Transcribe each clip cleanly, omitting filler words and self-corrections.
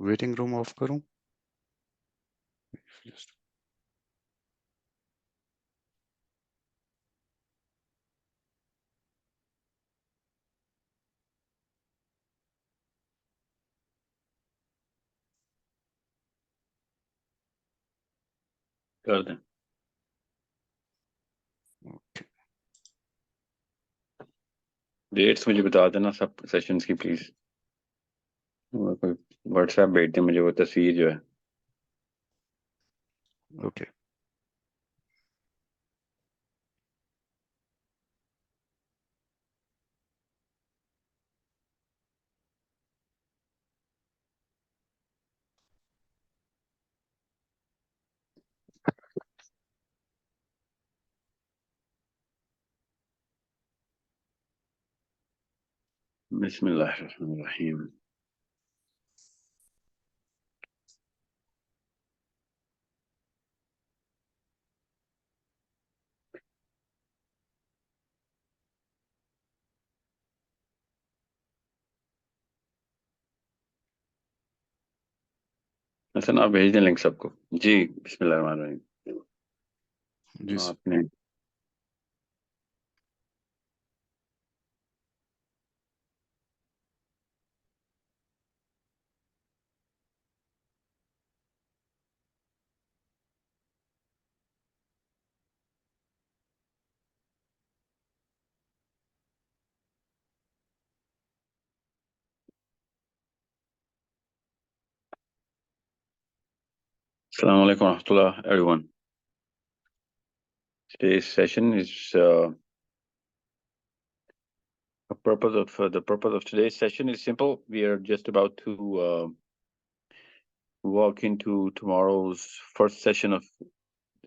Waiting room of करूं? Just- कर दें। okay. डेट्स मुझे बता देना सब सेशंस की प्लीज। कोई व्हाट्सएप भेज दें मुझे वो तस्वीर जो है। Okay. बिस्मिल्लाहिर्रहमानिर्रहीम। हसन आप भेज दें लिंक सबको। जी बिस्मिल्लाहिर्रहमानिर्रहीम। जी आपने Assalamu alaikum warahmatullah everyone. Today's session is the purpose of today's session is simple. We are just about to walk into tomorrow's first session of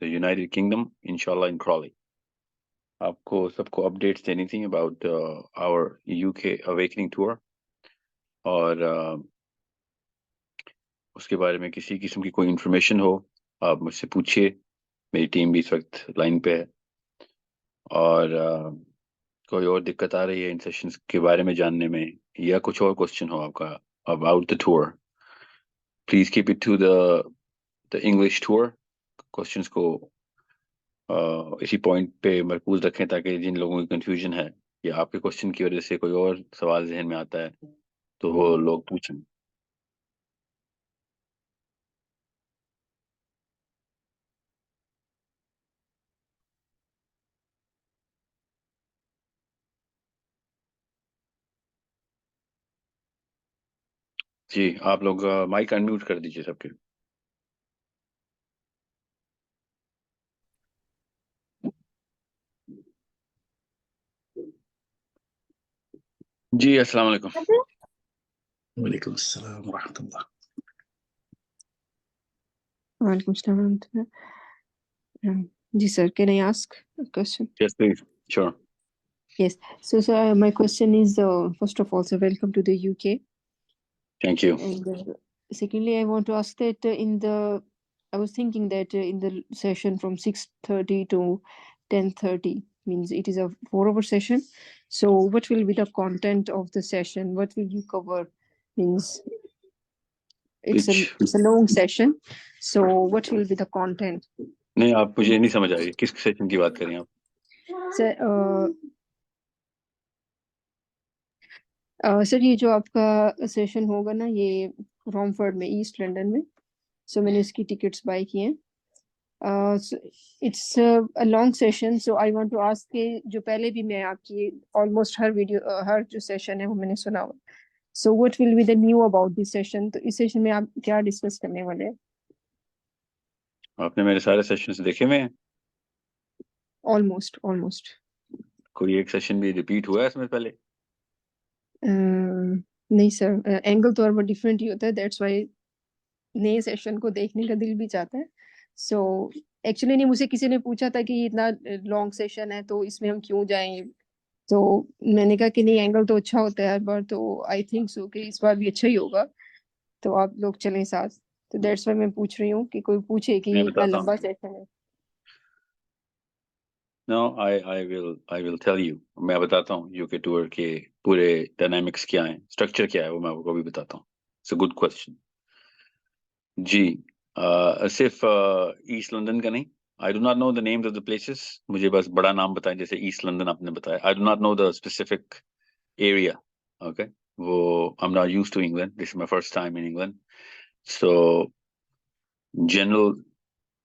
the United Kingdom, inshallah, in Crawley. आपको सबको updates देनी थी about our UK awakening tour और उसके बारे में किसी किस्म की कोई इन्फॉर्मेशन हो आप मुझसे पूछिए। मेरी टीम भी इस वक्त लाइन पे है और कोई और दिक्कत आ रही है इन सेशंस के बारे में जानने में या कुछ और क्वेश्चन हो आपका about the tour, please keep it to the English tour. Questions को इसी पॉइंट पे मरकूज रखें ताकि जिन लोगों की कंफ्यूजन है या आपके क्वेश्चन की वजह से कोई और सवाल जहन में आता है तो वो लोग पूछें। जी आप लोग माइक अनम्यूट कर दीजिए सबके। जी अस्सलाम वालेकुम। वालेकुम अस्सलाम व रहमतुल्लाह। Walaikum assalam wa rahmatullah. Ji sir, can I ask a question? Yes please sure. Yes. So my question is, first of all, so welcome to the UK. Thank you. And secondly, I want to ask that I was thinking that in the session from 6:30 to 10:30, means it is a 4-hour session. So what will be the content of the session? What will you cover? Means it's a long session. So what will be the content? नहीं आप मुझे नहीं समझ आ रही किस session की बात कर रही हैं आप। सर ये जो आपका सेशन होगा ना ये रॉमफोर्ड में ईस्ट लंदन में, सो मैंने इसकी टिकट्स बाय की हैं। It's a long session, so I want to ask के जो पहले भी मैं आपकी ऑलमोस्ट हर जो सेशन है वो मैंने सुना हुआ। So what will be the knew about this session? तो इस सेशन में आप क्या डिस्कस करने वाले हैं? आपने मेरे सारे सेशंस देखे हुए हैं? ऑलमोस्ट कोई एक सेशन भी रिपीट हुआ है इसमें पहले? नहीं सर, एंगल तो और डिफरेंट ही होता है, दैट्स व्हाई नए सेशन को देखने का दिल भी चाहता है। सो एक्चुअली नहीं, मुझे किसी ने पूछा था कि इतना लॉन्ग सेशन है तो इसमें हम क्यों जाएं, तो मैंने कहा कि नहीं एंगल तो अच्छा होता है हर बार, तो आई थिंक सो कि इस बार भी अच्छा ही होगा, तो आप लोग चलें साथ। तो दैट्स व्हाई मैं पूछ रही हूँ कि कोई पूछे कि मैं इतना बताता लंबा हूँ। सेशन है। No, I will tell you. मैं बताता हूँ यूके टूर के पूरे डायनामिक्स क्या हैं, स्ट्रक्चर क्या है वो मैं आपको अभी बताता हूँ। It's a good question. جی صرف ایسٹ لندن کا نہیں. I do not know the names of the places. مجھے بس بڑا نام بتائیں, جیسے ایسٹ لندن آپ نے بتایا. I do not know the specific area. Okay, وہ I'm not used to England. This is my first time in England. So general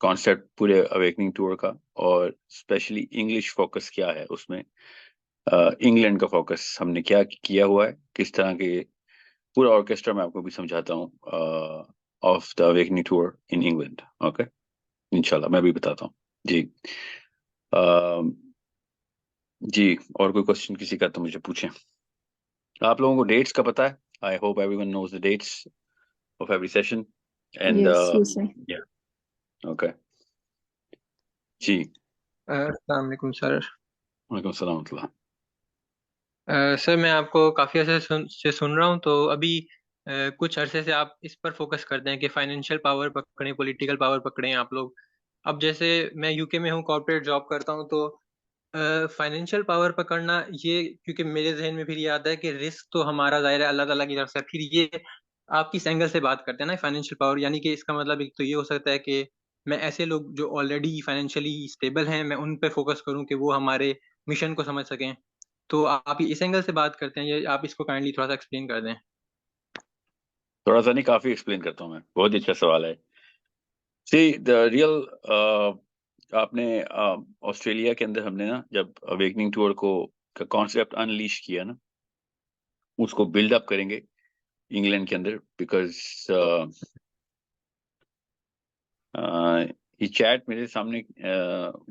concept پورے اویکننگ ٹور کا, اور اسپیشلی انگلش فوکس کیا ہے اس میں, انگلینڈ کا فوکس ہم نے کیا کیا ہوا ہے, کس طرح کے پورا آرکیسٹرا میں آپ کو بھی سمجھاتا ہوں of the awakening tour in England. Okay, انشاءاللہ میں بھی بتاتا ہوں. جی جی, اور کوئی کوشچن کسی کا تو مجھے پوچھیں. آپ لوگوں کو ڈیٹس کا پتا ہے؟ I hope everyone knows the dates of every session. And Yes, yes, sir. Okay. جی, السلام علیکم سر. وعلیکم السلام ورحمۃ اللہ. سر میں آپ کو کافی عرصے سے سن رہا ہوں, تو ابھی کچھ عرصے سے آپ اس پر فوکس کرتے ہیں کہ فائنینشیل پاور پکڑیں, پولیٹیکل پاور پکڑیں آپ لوگ. اب جیسے میں یو کے میں ہوں, کارپوریٹ جاب کرتا ہوں, تو فائنینشیل پاور پکڑنا یہ, کیونکہ میرے ذہن میں پھر یہ آتا ہے کہ رسک تو ہمارا ظاہر ہے اللہ تعالیٰ کی طرف سے, پھر یہ آپ کس اینگل سے بات کرتے ہیں نا فائنینشیل پاور, یعنی کہ اس کا مطلب ایک تو یہ ہو سکتا ہے کہ میں ایسے لوگ جو آلریڈی فائنینشیلی اسٹیبل ہیں میں ان پہ فوکس کروں کہ وہ ہمارے مشن کو سمجھ سکیں. تو آپ اس اینگل سے بات کرتے ہیں, یہ آپ اس کو کائنڈلی تھوڑا سا ایکسپلین کر دیں. تھوڑا سا نہیں, کافی ایکسپلین کرتا ہوں میں. بہت اچھا سوال ہے. سی دا ریئل, آپ نے آسٹریلیا کے اندر ہم نے نا جب اویکننگ ٹور کو کانسیپٹ انلیش کیا نا, اس کو بلڈ اپ کریں گے انگلینڈ کے اندر, بیکاز یہ چیٹ میرے سامنے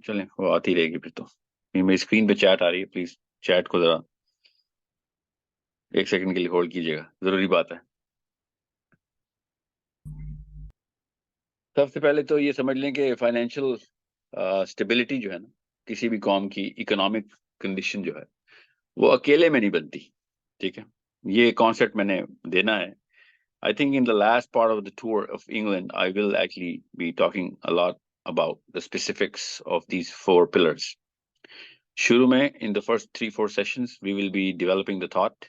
چلیں وہ آتی رہے گی پھر. تو میری اسکرین پہ چیٹ آ رہی ہے, پلیز چیٹ کو ذرا 1 سیکنڈ کے لیے ہولڈ کیجیے گا, ضروری بات ہے. سب سے پہلے تو یہ سمجھ لیں کہ فائنینشیل اسٹیبلٹی جو ہے نا کسی بھی قوم کی, اکنامک کنڈیشن جو ہے وہ اکیلے میں نہیں بنتی. ٹھیک ہے, یہ کانسیپٹ میں نے دینا ہے. I think in the last part of the tour of England, I will actually be talking a lot about the specifics of these 4 pillars. شروع میں in the first 3-4 sessions, we will be developing the thought.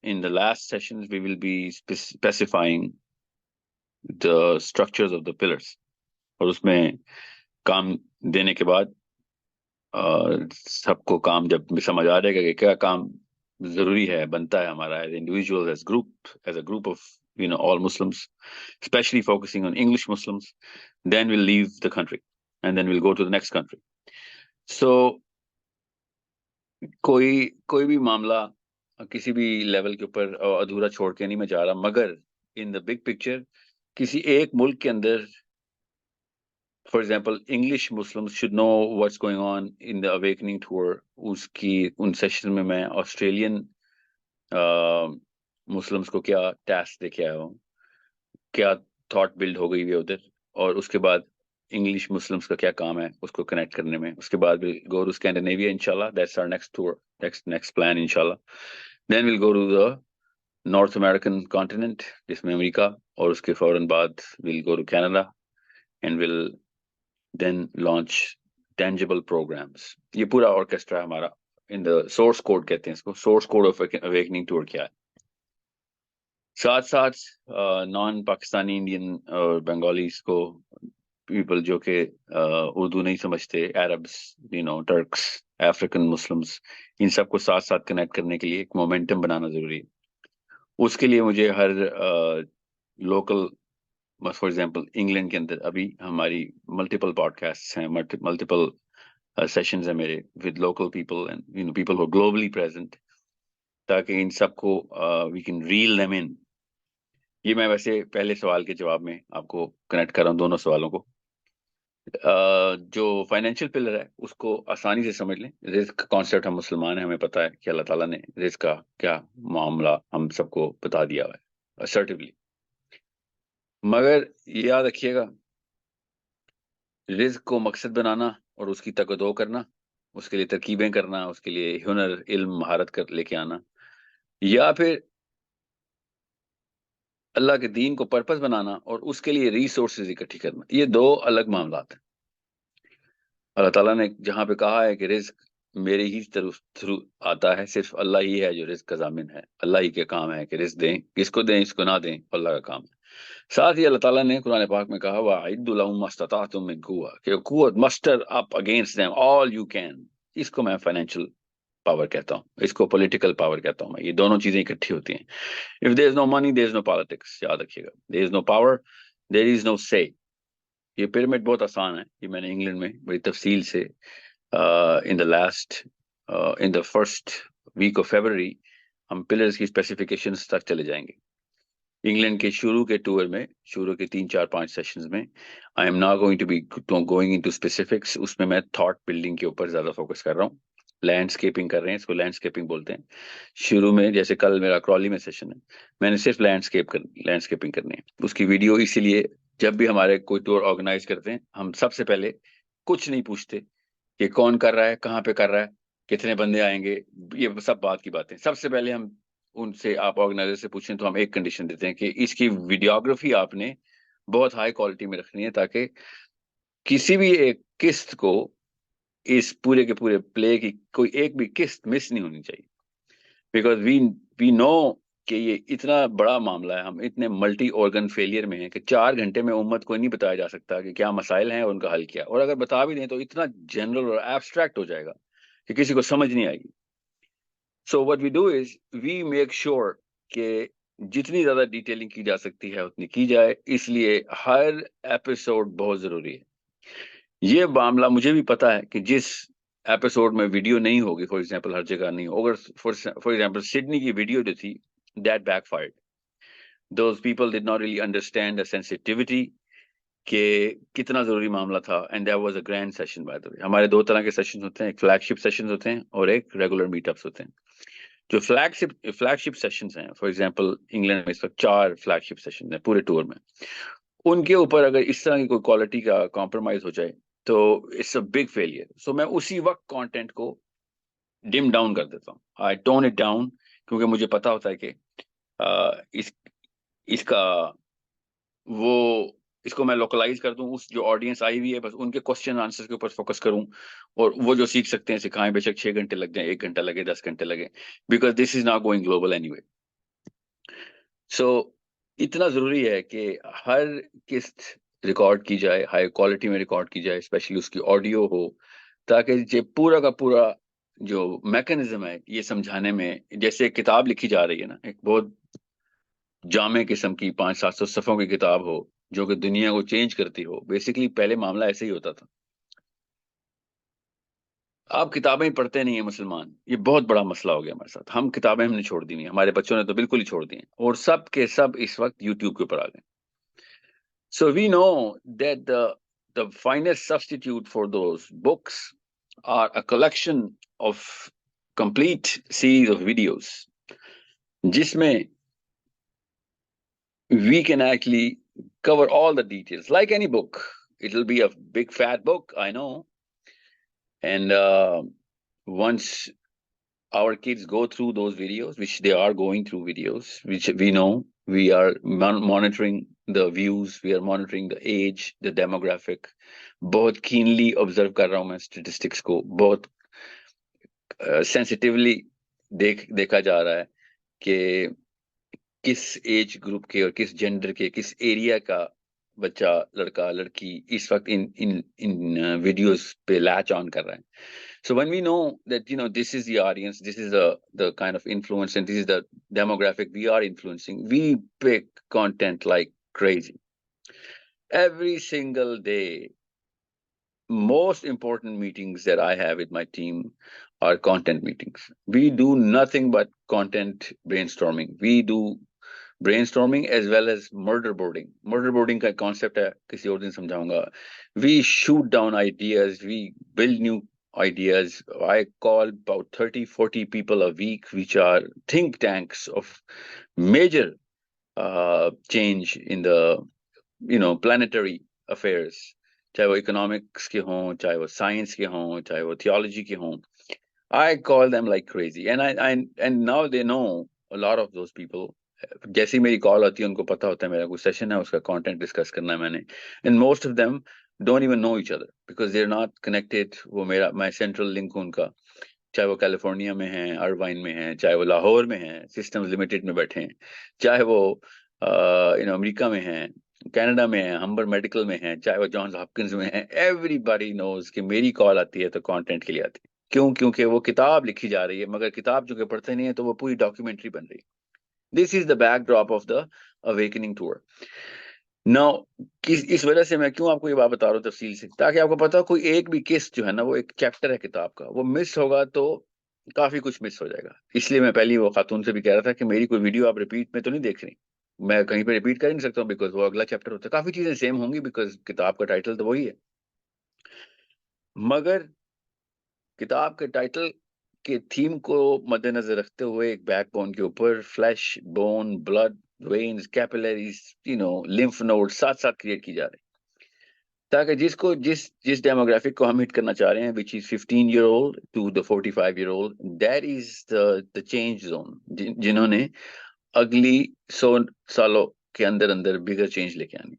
In the last sessions, we will be specifying the structures of the pillars. اور اس میں کام دینے کے بعد سب کو کام جب سمجھ آ جائے گا کہ کیا کام ضروری ہے, بنتا ہے ہمارا as individuals, as a group of all Muslims, especially focusing on English Muslims, then we'll leave the country and then we'll go to the next country. So کوئی بھی معاملہ کسی بھی لیول کے اوپر ادھورا چھوڑ کے نہیں میں جا رہا, مگر in the big picture کسی ایک ملک کے اندر, for example, English Muslims should know what's going on in the awakening tour. اس کی ان سیشن میں میں آسٹریلین مسلمس کو کیا ٹاسک دے کے آیا ہوں, کیا تھاٹ بلڈ ہو گئی ہے ادھر, اور اس کے بعد انگلش مسلمس کا کیا کام ہے اس کو کنیکٹ کرنے میں. اس کے بعد we'll go to Scandinavia inshallah, that's our next tour, next plan inshallah. Then we'll go to the North American continent جس میں امریکہ, اور اس کے فوراً بعد we'll go to Canada and we'll then launch tangible programs. یہ پورا آرکیسٹرا ہمارا in the source code کہتے ہیں اس کو, source code of awakening tour کیا ہے. ساتھ ساتھ نان پاکستانی انڈین اور بنگالیز کو, پیپل جو کہ اردو نہیں سمجھتے, عربس, ٹرکس, افریقن مسلمس, ان سب کو ساتھ ساتھ کنیکٹ کرنے کے لیے ایک مومنٹم بنانا ضروری ہے. اس کے لیے مجھے ہر لوکل, فار ایگزامپل انگلینڈ کے اندر ابھی ہماری ملٹیپل پوڈ کاسٹ ہیں, ملٹیپل سیشنز ہیں میرے with local people and people ہو گلوبلی پریزنٹ, تاکہ ان سب کو we can reel them in. یہ میں ویسے پہلے سوال کے جواب میں آپ کو کنیکٹ کر رہا ہوں دونوں سوالوں کو. جو فائنینشیل پلر ہے اس کو آسانی سے سمجھ لیں. رزق کا کانسیپٹ, ہم مسلمان ہیں, ہمیں پتہ ہے کہ اللہ تعالیٰ نے رزق کا کیا معاملہ ہم سب کو بتا دیا ہوا ہے assertively. مگر یاد رکھیے گا, رزق کو مقصد بنانا اور اس کی تقدو کرنا, اس کے لیے ترکیبیں کرنا, اس کے لیے ہنر, علم, مہارت لے کے آنا, یا پھر اللہ کے دین کو پرپس بنانا اور اس کے لیے ریسورسز اکٹھی کرنا, یہ 2 الگ معاملات ہیں. اللہ تعالیٰ نے جہاں پہ کہا ہے کہ رزق میرے ہی تھرو آتا ہے, صرف اللہ ہی ہے جو رزق کا ضامن ہے, اللہ ہی کے کام ہے کہ رزق دیں, کس کو دیں, اس کو نہ دیں, اللہ کا کام ہے. साथ ही अल्लाह ताला ने कुरान पाक में कहा वअइद्दु लहुम मस्तताअतुम मिन कुव्वा, कि कुव्वत muster up against them all you can. इसको मैं फाइनेंशियल पावर कहता हूँ, इसको पॉलिटिकल पावर कहता हूँ मैं। ये दोनों चीजें इकट्ठी होती हैं। If there is no money there is no politics, याद रखिएगा। There is no power there is no say. ये पिरामिड बहुत आसान है, ये मैंने इंग्लैंड में बड़ी तफसील से in the first week of February हम पिलर्स की स्पेसिफिकेशंस तक चले जाएंगे। इंग्लैंड के शुरू के टूर में, शुरू के 3 4 5 सेशंस में I am not going to be going into specifics. उसमें मैं थॉट बिल्डिंग के ऊपर ज्यादा फोकस कर रहा हूँ। लैंडस्केपिंग कर रहे हैं, इसको लैंडस्केपिंग बोलते हैं। शुरू में जैसे कल मेरा क्रॉली में सेशन है, मैंने सिर्फ लैंडस्केपिंग करनी है। उसकी वीडियो इसीलिए, जब भी हमारे कोई टूर ऑर्गेनाइज करते हैं हम सबसे पहले कुछ नहीं पूछते कि कौन कर रहा है, कहाँ पे कर रहा है, कितने बंदे आएंगे, ये सब बात की बातें। सबसे पहले हम उनसे, आप ऑर्गेनाइजर से पूछें तो हम एक कंडीशन देते हैं कि इसकी वीडियोग्राफी आपने बहुत हाई क्वालिटी में रखनी है, ताकि किसी भी एक किस्त को, इस पूरे के पूरे प्ले की कोई एक भी किस्त मिस नहीं होनी चाहिए। बिकॉज वी नो कि ये इतना बड़ा मामला है, हम इतने मल्टी ऑर्गन फेलियर में हैं कि 4 घंटे में उम्मत को नहीं बताया जा सकता कि क्या मसाइल हैं और उनका हल क्या। और अगर बता भी दें तो इतना जनरल और एब्स्ट्रैक्ट हो जाएगा कि किसी को समझ नहीं आएगी। So what we do is we make sure कि जितनी ज्यादा डिटेलिंग की जा सकती है उतनी की जाए। इसलिए हर एपिसोड बहुत जरूरी है। ये मामला मुझे भी पता है कि जिस एपिसोड में वीडियो नहीं होगी, फॉर एग्जांपल हर जगह नहीं हो, अगर फॉर एग्जांपल सिडनी की वीडियो जो थी that backfired. Those people did not really understand the sensitivity कि कितना जरूरी मामला था। And that was a grand session by the way. हमारे 2 तरह के सेशन होते हैं, एक फ्लैगशिप सेशन होते हैं और एक रेगुलर मीटअप्स होते हैं। जो फ्लैगशिप सेशंस हैं, फॉर एग्जांपल इंग्लैंड में इस वक्त 4 फ्लैगशिप सेशन हैं पूरे टूर में। उनके ऊपर अगर इस तरह की कोई क्वालिटी का कॉम्प्रोमाइज हो जाए तो इट्स अ बिग फेलियर। सो मैं उसी वक्त कंटेंट को डिम डाउन कर देता हूँ, आई टोन इट डाउन, क्योंकि मुझे पता होता है कि इस इसका वो इसको मैं लोकलाइज कर दूं, उस जो ऑडियंस आई हुई है बस उनके क्वेश्चन आंसर के ऊपर फोकस करूं, और वो जो सीख सकते हैं सिखाएं, बेशक 6 घंटे लग जाए, 1 घंटा लगे, 10 घंटे लगे, because this is not going global anyway. So इतना जरूरी है कि हर किस्त रिकॉर्ड की जाए, हाई क्वालिटी में रिकॉर्ड की जाए, स्पेशली उसकी ऑडियो हो, ताकि ये पूरा का पूरा जो मैकेनिज्म है ये समझाने में, जैसे एक किताब लिखी जा रही है ना, एक बहुत जामे किस्म की 500 700 सफ़ों की किताब हो जो कि दुनिया को चेंज करती हो। बेसिकली पहले मामला ऐसे ही होता था। आप किताबें ही पढ़ते नहीं है मुसलमान, ये बहुत बड़ा मसला हो गया हमारे साथ। हम किताबें हमने छोड़ दी हैं, हमारे बच्चों ने तो बिल्कुल ही छोड़ दी हैं, और सब के सब इस वक्त यूट्यूब के ऊपर आ गए। So we know that the finest substitute for those books are a collection of complete series of videos जिसमें we can actually cover all the details like any book. It'll be a big fat book, I know. And once our kids go through those videos, which they are going through videos, which we know, we are monitoring the views, we are monitoring the age, the demographic. बहुत keenly observe कर रहा हूँ मैं statistics को, बहुत sensitively देखा जा रहा है कि किस एज ग्रुप के और किस जेंडर के, किस एरिया का बच्चा, लड़का लड़की इस वक्त इन इन इन वीडियोस पे लैच ऑन कर रहा है. So when we know that, you know, this is the audience, this is the kind of influence, and this is the demographic we are influencing, we pick content like crazy. Every single day, most important meetings that I have with my team are content meetings. We do nothing but content brainstorming. We do brainstorming as well as murder boarding. Murder boarding का concept है, किसी और दिन समझाऊंगा. We shoot down ideas, we build new ideas. I call about 30-40 people a week, which are think tanks of major change in the, you know, planetary affairs. चाहे वो economics के हों, चाहे वो science के हों, चाहे वो theology के हों. I call them like crazy, and now they know a lot of those people. जैसी मेरी कॉल आती है उनको पता होता है मेरा कोई सेशन है, उसका कंटेंट डिस्कस करना है मैंने. And most of them don't even know each other because they are not connected. वो मेरा मैं सेंट्रल लिंक हूं उनका, चाहे वो कैलिफोर्निया में है, अर्वाइन में है, चाहे वो लाहौर में है, सिस्टम्स लिमिटेड में बैठे हैं, चाहे वो امریکہ میں ہیں, کینیڈا میں ہیں, ہمبر میڈیکل میں ہیں, چاہے وہ جانز ہاپکنز میں ہیں, ایوری باڈی نوز کہ میری کال آتی ہے تو کانٹینٹ کے لیے آتی ہے. کیوں؟ کیونکہ وہ کتاب لکھی جا رہی ہے, مگر کتاب چونکہ پڑھتے نہیں ہیں تو وہ پوری ڈاکیومنٹری بن رہی ہے. This is the backdrop of the awakening tour. نو اس وجہ سے میں کیوں آپ کو یہ بات بتا رہا ہوں تفصیل سے, تاکہ آپ کو پتا ہو کوئی ایک بھی کس جو ہے نا, وہ ایک چیپٹر ہے کتاب کا, وہ مس ہوگا تو کافی کچھ مس ہو جائے گا. اس لیے میں پہلی وہ خاتون سے بھی کہہ رہا تھا کہ میری کوئی ویڈیو آپ ریپیٹ میں تو نہیں دیکھ رہی, میں کہیں پہ ریپیٹ کر ہی نہیں سکتا ہوں بیکاز وہ اگلا چیپٹر ہوتا ہے. کافی چیزیں سیم ہوں گی بیکاز کتاب کا ٹائٹل تو وہی ہے, مگر کتاب کے ٹائٹل کے تھیم کو مد نظر رکھتے ہوئے ایک بیک بون کے اوپر flesh, bone, blood, veins, capillaries, lymph node ساتھ ساتھ کریٹ کی جا رہی, تاکہ جس ڈیموگرافک کو ہم ہٹ کرنا چاہ رہے ہیں, which is 15 year old to the 45 year old, that is the change zone, جنہوں نے اگلی 100 سالوں کے اندر بگر چینج لے کے آنی.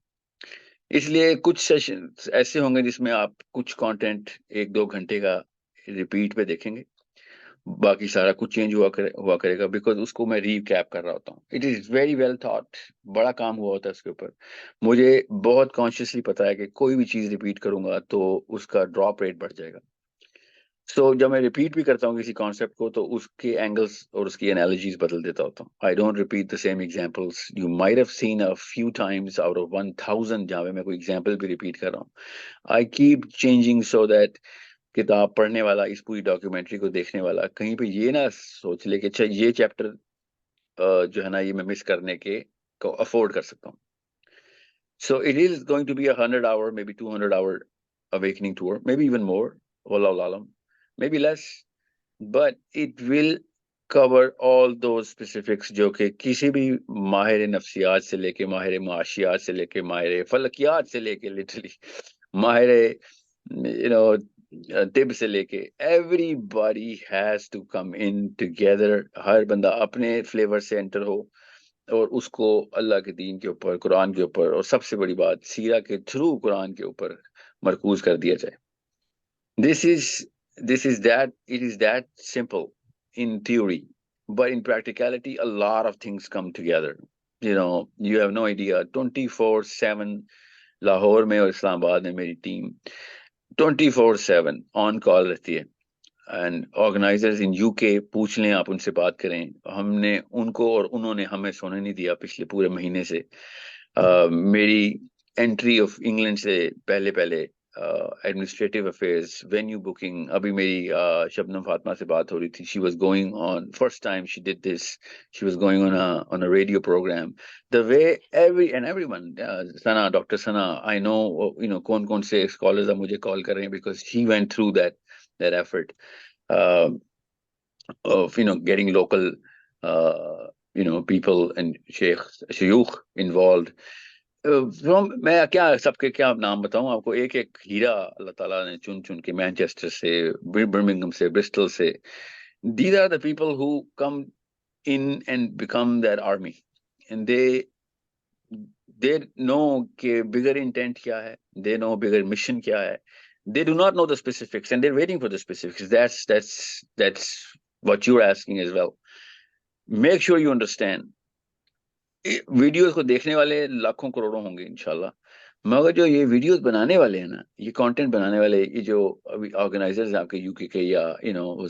اس لیے کچھ سیشن ایسے ہوں گے جس میں آپ کچھ کانٹینٹ 1-2 گھنٹے کا ریپیٹ پہ دیکھیں گے, باقی سارا کچھ چینج ہوا کرے گا, بیکاز اس کو میں ری کیپ کر رہا ہوتا ہوں. It is very well thought, بڑا کام ہوا ہوتا ہے اس کے اوپر. مجھے بہت کانشیسلی پتا ہے کہ کوئی بھی چیز ریپیٹ کروں گا تو اس کا ڈراپ ریٹ بڑھ جائے گا. سو جب میں ریپیٹ بھی کرتا ہوں کسی کانسیپٹ کو تو اس کے اینگلس اور اس کی انالوجیز بدل دیتا ہوتا ہوں. I don't repeat the same examples you might have seen a few Times out of 1000, جہاں پہ میں کوئی ایگزامپل بھی ریپیٹ کر رہا ہوں. I keep changing so that کتاب پڑھنے والا, اس پوری ڈاکیومنٹری کو دیکھنے والا کہیں پہ یہ نہ سوچ لے کہ اچھا یہ چیپٹر جو ہے نا یہ میں مس کرنے کے کو افورڈ کر سکتا ہوں. So it is going to be 100 hour, maybe 200 hour awakening tour, maybe even more, wallahu alam, maybe less, but it will cover all those specifics جو کہ کسی بھی ماہر نفسیات سے لے کے, ماہر معاشیات سے لے کے, ماہر فلکیات سے لے کے, لٹرلی ماہر طب سے لے کے, everybody has to come in together. ہر بندہ اپنے فلیور سے انٹر ہو اور اس کو اللہ کے دین کے اوپر, قرآن کے اوپر, اور سب سے بڑی بات سیرہ کے تھرو قرآن کے اوپر مرکوز کر دیا جائے. This is that, it is that simple in theory, but in practicality a lot of things come together. You have no idea. 24/7 Lahore میں اور اسلام آباد میں میری ٹیم 24/7 آن کال رہتی ہے, اینڈ آرگنائزرز ان یو کے پوچھ لیں آپ, ان سے بات کریں. ہم نے ان کو اور انہوں نے ہمیں سونے نہیں دیا پچھلے پورے مہینے سے. میری انٹری آف انگلینڈ سے پہلے ایڈمنسٹریٹو افیئرز, وینیو بکنگ, ابھی میری شبنم فاطمہ سے بات ہو رہی تھی. She was going on, first time she did this, she was going on a radio program. The way everyone, Sana, doctor Sana, I know کون سے اسکالرز اب مجھے کال کر رہے ہیں because she went through that effort of getting local people and شیوخ involved. میں کیا سب کے کیا نام بتاؤں آپ کو, ایک ہیرا اللہ تعالیٰ نے چن کے مینچسٹر سے, برمنگھم سے, برسٹل سے. These are the people who come in and become their army, and they know کہ bigger intent کیا ہے, they know bigger mission کیا ہے. They do not know the specifics and they're waiting for the specifics. That's what you're asking as well. Make sure you understand. Videos کو دیکھنے والے لاکھوں کروڑوں ہوں گے انشاءاللہ, مگر جو یہ ویڈیوز بنانے والے ہیں نا, یہ کانٹینٹ بنانے والے, یہ جو ابھی آرگنائزرز ہیں آپ کے یو کے یا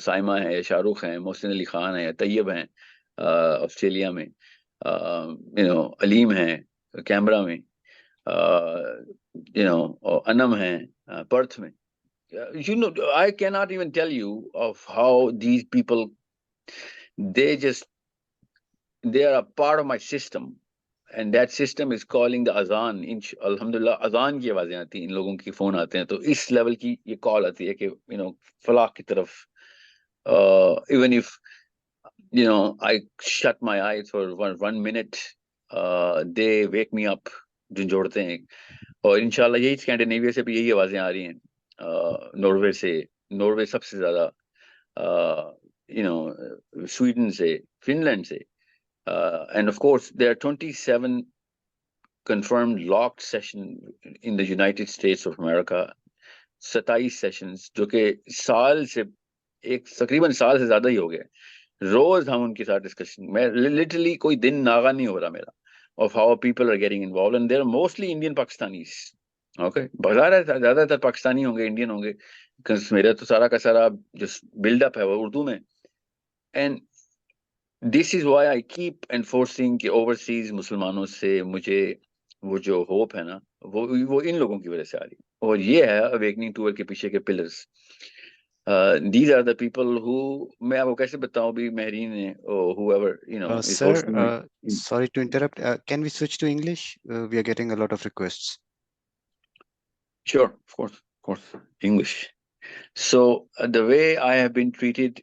سائمہ ہے, یا شاہ رخ ہیں, محسن علی خان ہیں, یا طیب ہیں آسٹریلیا میں, علیم ہیں کیمرا میں, انم ہیں پرتھ میں. I cannot even tell you of how these people, they are a part of my system, and that system is calling the azan. الحمدللہ azan کی آوازیں آتی ہیں, ان لوگوں کی فون آتے ہیں, تو اس لیول کی یہ کال آتی ہے کہ فلاح کی طرف. even if I shut my eyes for one minute, they wake me up, جھنجھوڑتے ہیں. اور انشاءاللہ یہی اسکینڈینیویا سے بھی یہی آوازیں آ رہی ہیں, ناروے سے, ناروے سب سے زیادہ, سویڈن سے, فن لینڈ سے. And of course, there are 27 confirmed locked sessions in the United States of America. 27 sessions جو کہ تقریباً سال سے زیادہ ہی ہو گئے. روز ہم ان کے ساتھ ڈسکشن, میں لٹرلی کوئی دن ناغا نہیں ہو رہا میرا. of how people are getting involved, and they're mostly Indian Pakistanis. Okay, ज़्यादातर पाकिस्तानी होंगे, Indian होंगे, because मेरा तो सारा का सारा just build up है वो उर्दू में, and this is why I keep enforcing कि overseas मुसलमानों से मुझे वो जो hope है ना, वो इन लोगों की वजह से आ रही है, और ये है awakening tour के पीछे के pillars. These are the people who, मैं आपको कैसे बताऊं भी, महरीन है or whoever is Sir, hosting me. sorry to interrupt. Can we switch to English? We are getting a lot of requests. Sure, of course, English. So the way I have been treated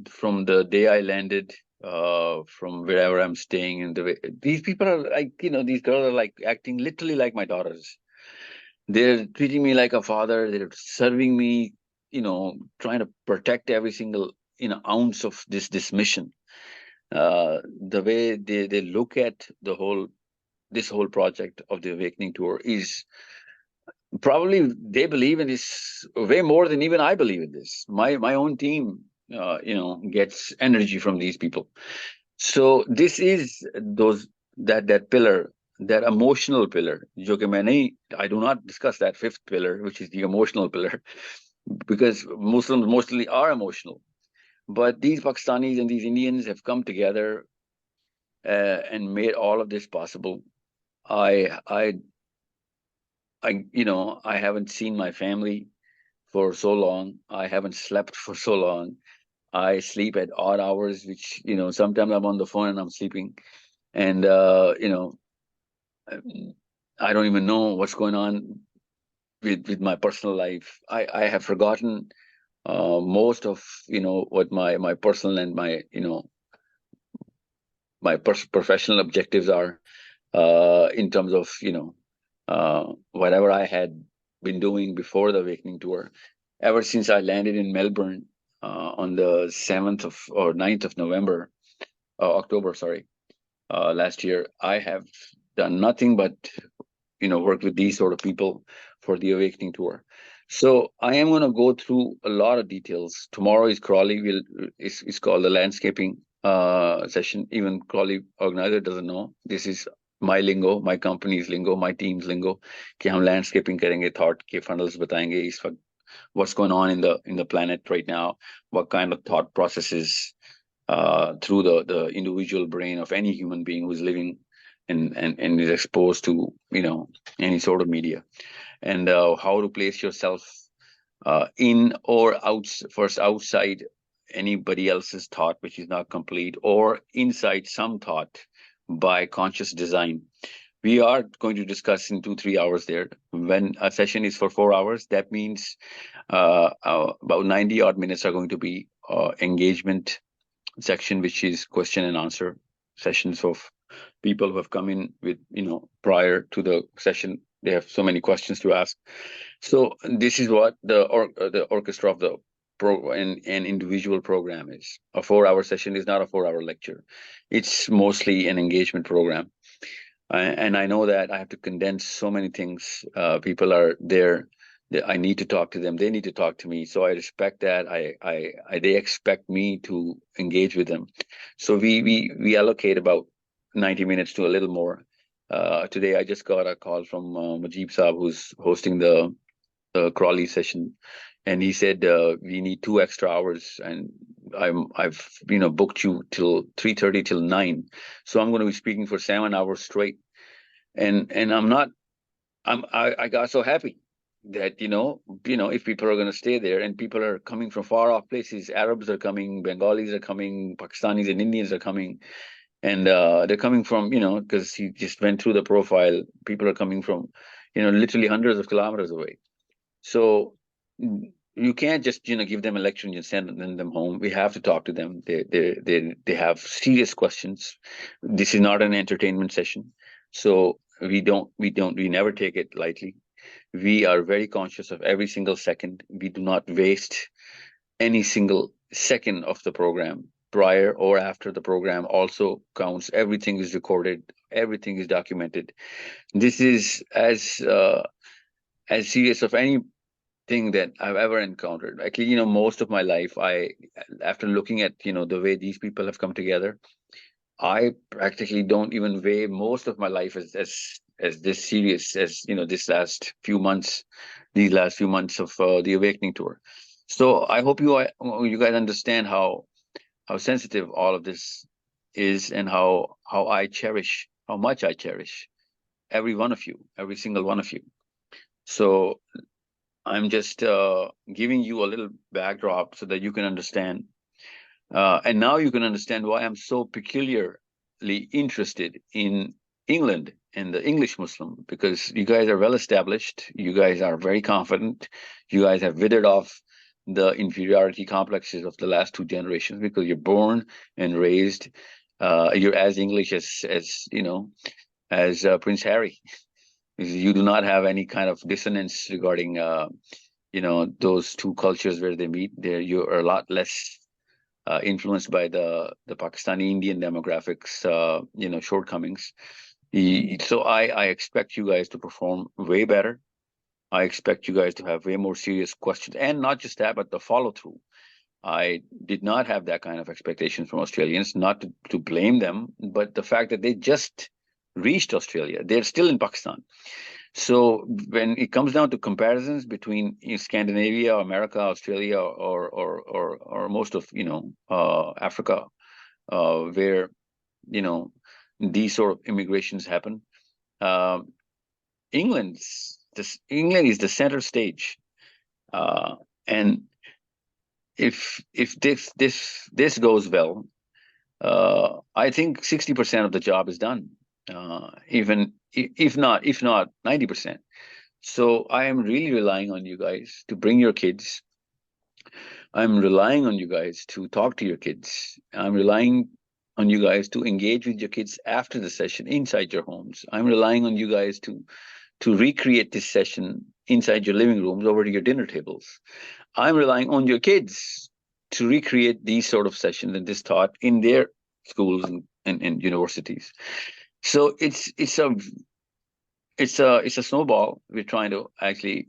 from the day I landed, from wherever I'm staying, and the way these people are like, these girls are like acting literally like my daughters. They're treating me like a father. They're serving me, trying to protect every single ounce of this mission. The way they look at this whole project of the Awakening Tour is probably they believe in this way more than even I believe in this. My own team, gets energy from these people. So this is that pillar, that emotional pillar. जो कि मैं नहीं, I do not discuss that fifth pillar, which is the emotional pillar, because Muslims mostly are emotional. But these Pakistanis and these Indians have come together and made all of this possible. I haven't seen my family for so long. I haven't slept for so long. I sleep at odd hours, which, sometimes I'm on the phone and I'm sleeping. And, I don't even know what's going on with my personal life. I have forgotten most of, what my personal and my, my professional objectives are, in terms of, whatever I had been doing before the Awakening Tour. Ever since I landed in Melbourne on the 7th or 9th of October, sorry, last year, I have done nothing but, work with these sort of people for the Awakening Tour. So I am going to go through a lot of details. Tomorrow is Crawley. It's called the landscaping session. Even Crawley organizer doesn't know. This is my lingo, my company's lingo, my team's lingo. कि हम landscaping करेंगे, thought के funnels बताएंगे इस वक्त, what's going on in the planet right now, what kind of thought processes through the individual brain of any human being who's living and is exposed to any sort of media, and how to place yourself in or outside anybody else's thought which is not complete, or inside some thought by conscious design. We are going to discuss in 2-3 hours there. When a session is for 4 hours, that means about 90 odd minutes are going to be engagement section, which is question and answer sessions of people who have come in with, prior to the session. They have so many questions to ask. So this is what the orchestra of the an individual program is. A 4-hour session is not a 4-hour lecture. It's mostly an engagement program. And I know that I have to condense so many things. People are there. I need to talk to them. They need to talk to me. So I respect that. They expect me to engage with them. So we allocate about 90 minutes to a little more. Today I just got a call from Mujib Saab, who's hosting the Crawley session, and he said we need 2 extra hours, and I've booked you till 3:30 till 9, so I'm going to be speaking for 7 hours straight, and I got so happy that if people are going to stay there, and people are coming from far off places, Arabs are coming, Bengalis are coming, Pakistanis and Indians are coming, and they're coming from because he just went through the profile. People are coming from literally hundreds of kilometers away. So you can't just give them a lecture and just send them home. We have to talk to them. They have serious questions. This is not an entertainment session, so we never take it lightly. We are very conscious of every single second. We do not waste any single second of the program. Prior or after the program also counts. Everything is recorded. Everything is documented. This is as serious of anything that I've ever encountered. Actually, most of my life, after looking at the way these people have come together, I practically don't even weigh most of my life as this serious as these last few months of the Awakening Tour. So I hope you guys understand how sensitive all of this is, and how much I cherish every one of you, every single one of you. So I'm just giving you a little backdrop so that you can understand. And now you can understand why I'm so peculiarly interested in England and the English Muslim, because you guys are well established, you guys are very confident, you guys have withered off the inferiority complexes of the last two generations, because you're born and raised, you're as English as Prince Harry. You do not have any kind of dissonance regarding those two cultures where they meet. There you are a lot less influenced by the Pakistani Indian demographics, shortcomings. So I expect you guys to perform way better. I expect you guys to have way more serious questions, and not just that, but the follow through. I did not have that kind of expectations from Australians, not to blame them, but the fact that they just reached Australia, they're still in Pakistan. So when it comes down to comparisons between Scandinavia, America, Australia, or most of Africa, where these sort of immigrations happen, uh, England is the center stage, and if this goes well, I think 60% of the job is done, even if not 90%. So I am really relying on you guys to bring your kids. I'm relying on you guys to talk to your kids. I'm relying on you guys to engage with your kids after the session inside your homes. I'm relying on you guys to recreate this session inside your living rooms over your dinner tables. I'm relying on your kids to recreate these sort of sessions and this thought in their schools and universities. So it's a snowball we're trying to actually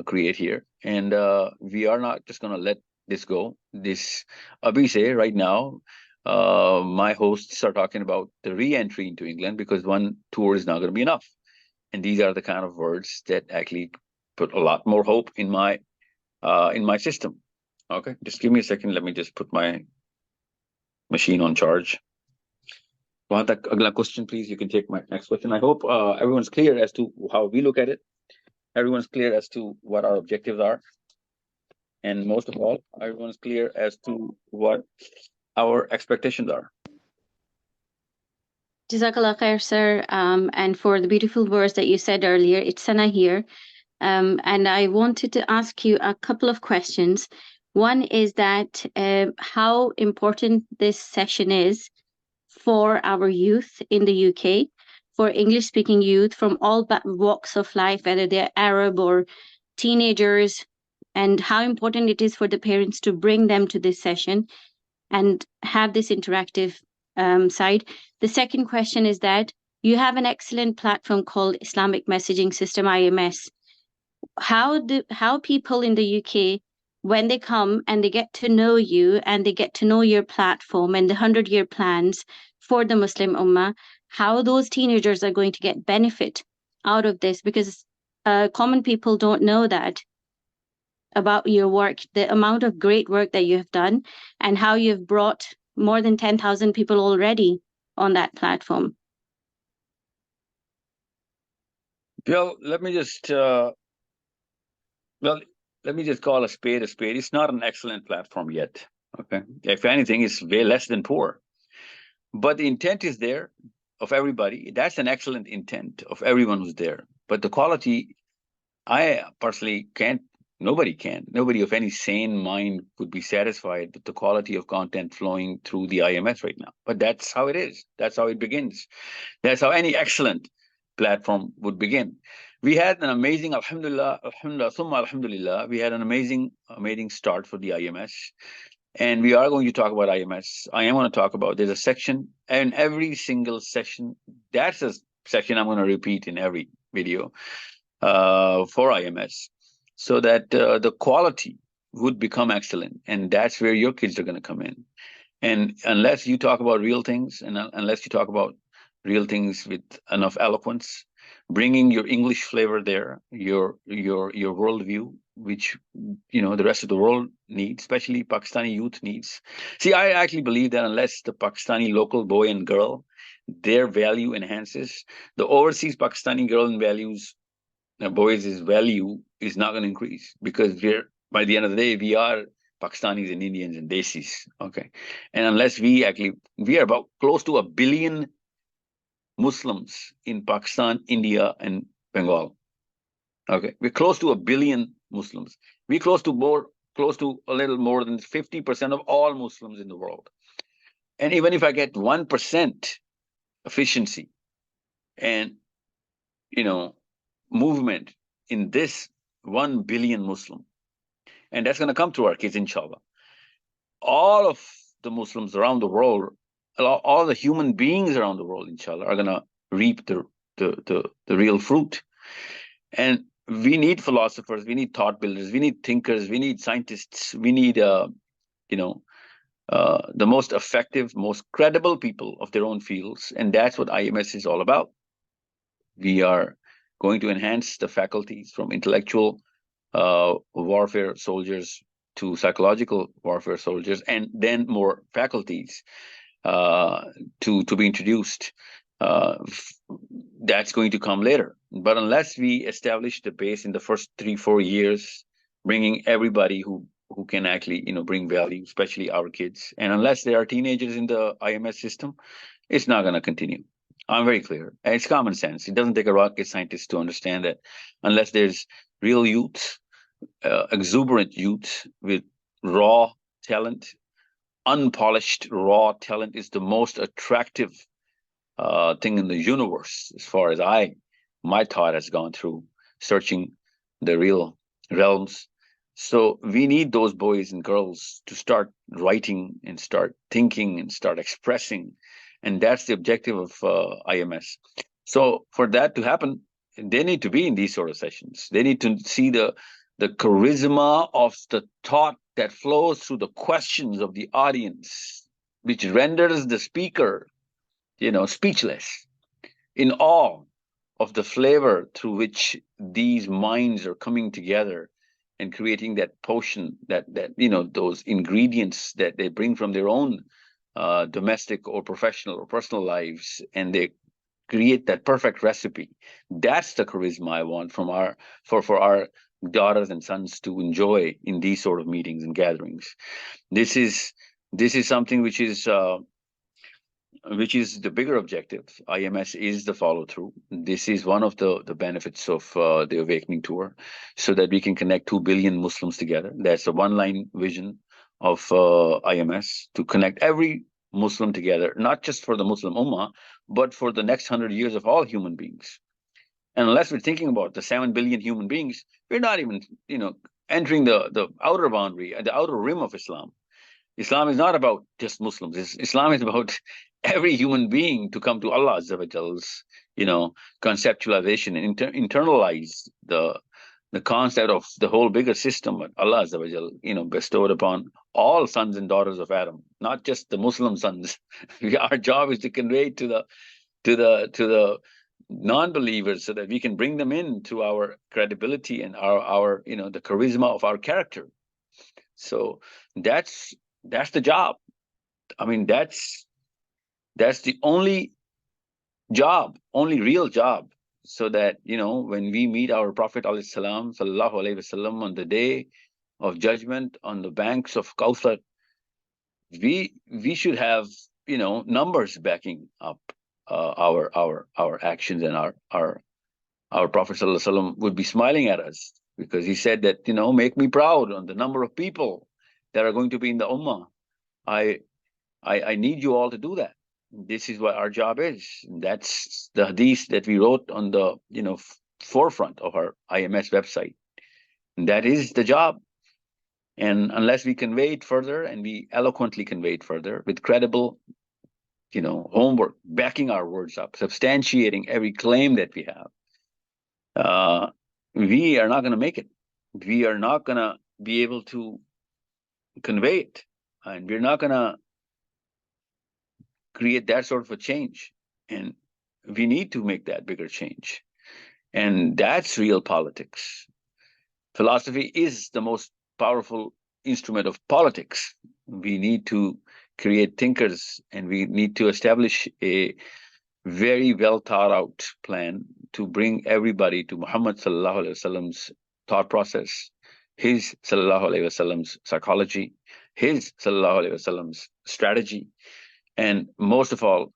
create here, and we are not just going to let this go. This Abhise right now, my hosts are talking about the re-entry into England, because one tour is not going to be enough, and these are the kind of words that actually put a lot more hope in my system. Okay, just give me a second. Let me just put my machine on charge. Agla question, please. You can take my next question. I hope everyone's clear as to how we look at it. Everyone's clear as to what our objectives are. And most of all, everyone's clear as to what our expectations are. Jazakallah khair, sir. And for the beautiful words that you said earlier, it's Sana here. And I wanted to ask you a couple of questions. One is that how important this session is for our youth in the UK, for English-speaking youth from all walks of life, whether they're Arab or teenagers, and how important it is for the parents to bring them to this session and have this interactive side. The second question is that you have an excellent platform called Islamic Messaging System, IMS. How people in the UK, when they come and they get to know you and they get to know your platform and the 100-year plans for the Muslim Ummah, how those teenagers are going to get benefit out of this, because common people don't know that about your work, the amount of great work that you have done, and how you've brought more than 10,000 people already on that platform. Well, let me just call a spade a spade. It's not an excellent platform yet. Okay, if anything, it's way less than poor. But the intent is there of everybody. That's an excellent intent of everyone who's there. But the quality, I personally can't. Nobody of any sane mind would be satisfied with the quality of content flowing through the IMS right now. But that's how it is. That's how it begins. That's how any excellent platform would begin. We had an amazing, alhamdulillah, summa alhamdulillah, we had an amazing start for the IMS. And we are going to talk about IMS. I am going to talk about, there's a section, and every single section, that's a section I'm going to repeat in every video for IMS, so that the quality would become excellent. And that's where your kids are going to come in. And unless you talk about real things, and unless you talk about real things with enough eloquence, bringing your English flavor there, your worldview, which the rest of the world needs, especially Pakistani youth needs. See, I actually believe that unless the Pakistani local boy and girl, their value enhances, the overseas Pakistani girl and values, boys' value is not going to increase, because by the end of the day, we are Pakistanis and Indians and Desis. Okay. And unless we are about close to 1 billion Muslims in Pakistan, India, and Bengal. Okay. We're close to 1 billion Muslims. We're close to a little more than 50% of all Muslims in the world. And even if I get 1% efficiency and, movement in this 1 billion Muslim, and that's going to come through our kids, inshallah. All of the Muslims around the world, all the human beings around the world, inshallah, are going to reap the real fruit. And we need philosophers, we need thought builders, we need thinkers, we need scientists, we need the most effective, most credible people of their own fields, and that's what IMS is all about. We are going to enhance the faculties from intellectual warfare soldiers to psychological warfare soldiers, and then more faculties to be introduced. That's going to come later. But unless we establish the base in the first 3-4 years, bringing everybody who can actually bring value, especially our kids, and unless there are teenagers in the IMS system, it's not going to continue. I'm very clear. It's common sense. It doesn't take a rocket scientist to understand that unless there's real youth, exuberant youth with raw talent, unpolished raw talent is the most attractive thing in the universe, as far as my thought has gone through searching the real realms. So we need those boys and girls to start writing and start thinking and start expressing. And that's the objective of IMS. So for that to happen, they need to be in these sort of sessions. They need to see the charisma of the thought that flows through the questions of the audience, which renders the speaker, speechless, in awe of the flavor through which these minds are coming together and creating that potion, that those ingredients that they bring from their own domestic or professional or personal lives, and they create that perfect recipe. That's the charisma I want for our daughters and sons to enjoy in these sort of meetings and gatherings. This is something which is the bigger objective. IMS is the follow through. This is one of the benefits of the Awakening Tour, so that we can connect 2 billion Muslims together. That's a one-line vision of IMS, to connect every Muslim together, not just for the Muslim Ummah, but for the next 100 years of all human beings. And unless we're thinking about the 7 billion human beings, we're not even, entering the outer boundary, the outer rim of Islam. Islam is not about just Muslims. Islam is about every human being to come to Allah Azza wa Jal's, conceptualization and internalize the concept of the whole bigger system that Allah Azza wa Jal, bestowed upon all sons and daughters of Adam, not just the Muslim sons. Our job is to convey to the non-believers, so that we can bring them in to our credibility and our the charisma of our character. So that's the job. I mean, that's the only real job, so that when we meet our Prophet sallallahu alaihi wasallam on the day of judgment on the banks of Kauthar, we should have numbers backing up our actions, and our Prophet sallallahu alaihi wasallam would be smiling at us, because he said that make me proud on the number of people that are going to be in the ummah. I need you all to do that. This is what our job is. That's the hadith that we wrote on the forefront of our IMS website. And that is the job. And unless we convey it further, and we eloquently convey it further with credible homework, backing our words up, substantiating every claim that we have, we are not going to make it. We are not going to be able to convey it, and we're not going to create that sort of a change. And we need to make that bigger change. And that's real politics. Philosophy is the most powerful instrument of politics. We need to create thinkers, and we need to establish a very well thought out plan to bring everybody to Muhammad sallallahu alaihi wasallam's thought process, his sallallahu alaihi wasallam's psychology, his sallallahu alaihi wasallam's strategy, and most of all,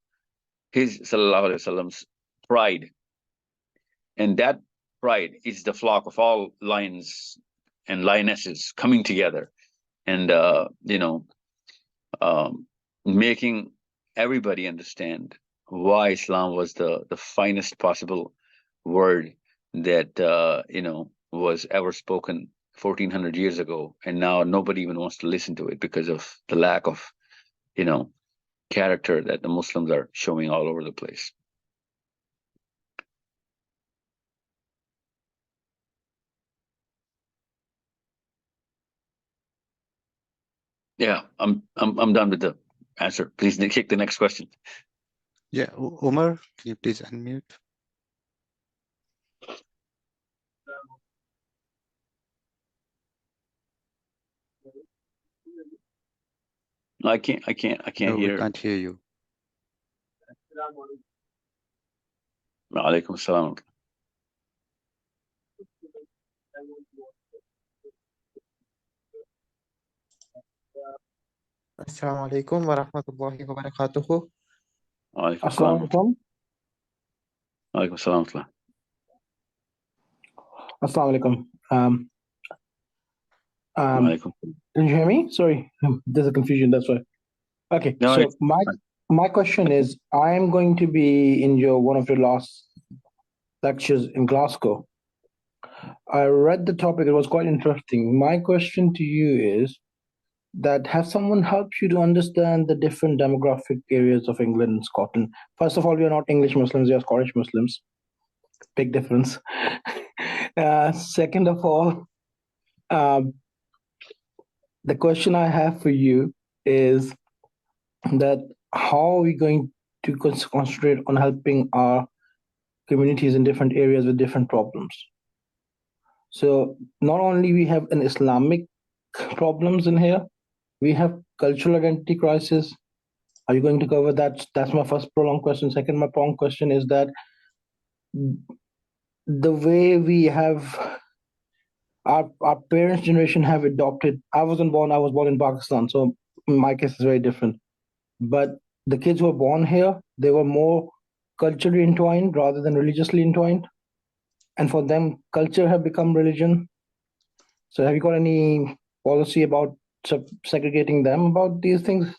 his sallallahu alaihi wasallam's pride. And that pride is the flock of all lions and lionesses coming together and making everybody understand why Islam was the finest possible word that was ever spoken 1400 years ago, and now nobody even wants to listen to it because of the lack of character that the Muslims are showing all over the place. Yeah, I'm done with the answer. Please take the next question. Yeah, Umar, can you please unmute? No, I can't No, we hear. can't hear you. Alaikum salam. Assalamu alaikum wa rahmatullahi wa barakatuhu. Alaikum Assalamu salam. alaikum. Alaikum salam. Assalamu alaikum. Alaikum. Can you hear me? Sorry, there's a confusion, that's why. Okay, No, so it's my question is, I am going to be in one of your last lectures in Glasgow. I read the topic, it was quite interesting. My question to you is that has someone helped you to understand the different demographic areas of England and Scotland? First of all, you're not English Muslims, you're Scottish Muslims. Big difference. Second of all, the question I have for you is that how are we going to concentrate on helping our communities in different areas with different problems? So not only we have an Islamic problems in here, we have cultural identity crisis. Are you going to cover that? That's my first prolonged question. Second, my prolonged question is that the way we have our parents' generation have adopted. I was born in Pakistan, so my case is very different. But the kids who were born here, they were more culturally entwined rather than religiously entwined. And for them, culture have become religion. So have you got any policy about segregating them about these things?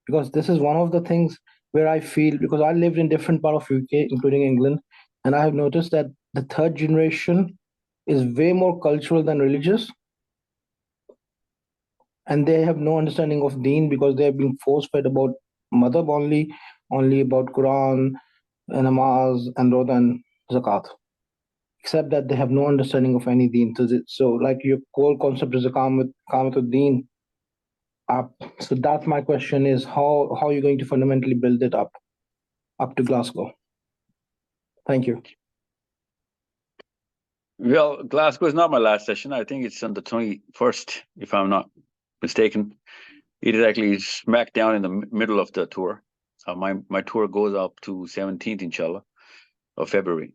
Because this is one of the things where I feel, because I lived in different part of UK, including England, and I have noticed that the third generation is way more cultural than religious. And they have no understanding of deen because they have been force-fed about madhab only about Quran and namaz and roda and zakat. Except that they have no understanding of any deen. So like your core concept is a kamatul deen. So that's my question is how are you going to fundamentally build it up to Glasgow? Thank you. Well, Glasgow is not my last session. I think it's on the 21st, if I'm not mistaken. It is actually smack down in the middle of the tour. My tour goes up to 17th, inshallah, of February.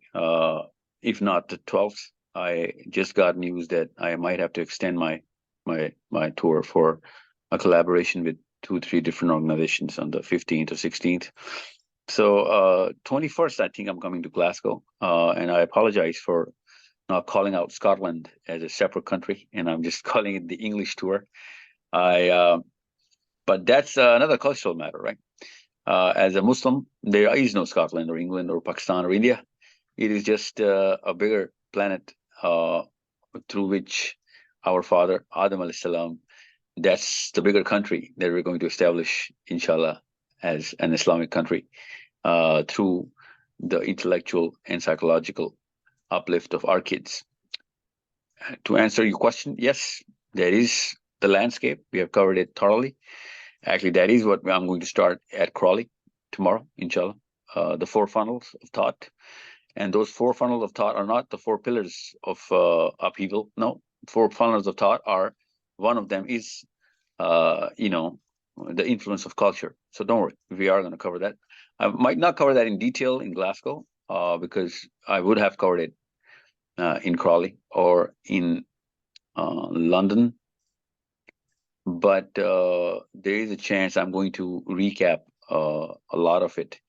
If not the 12th, I just got news that I might have to extend my tour for a collaboration with 2-3 different organizations on the 15th or 16th. So 21st, I think I'm coming to Glasgow, and I apologize for not calling out Scotland as a separate country, and I'm just calling it the English tour. But that's another cultural matter, right? As a Muslim, there is no Scotland or England or Pakistan or India. It is just a bigger planet through which our father, Adam alayhi salam, that's the bigger country that we're going to establish, inshallah, as an Islamic country through the intellectual and psychological uplift of our kids. To answer your question, yes, there is the landscape. We have covered it thoroughly. Actually, that is what I'm going to start at Crawley. tomorrow, inshallah. The 4 funnels of thought. And those 4 funnels of thought are not the 4 pillars of upheaval. No, 4 funnels of thought are, one of them is, the influence of culture. So don't worry, we are going to cover that. I might not cover that in detail in Glasgow because I would have covered it in Crawley or in London. But there is a chance I'm going to recap a lot of it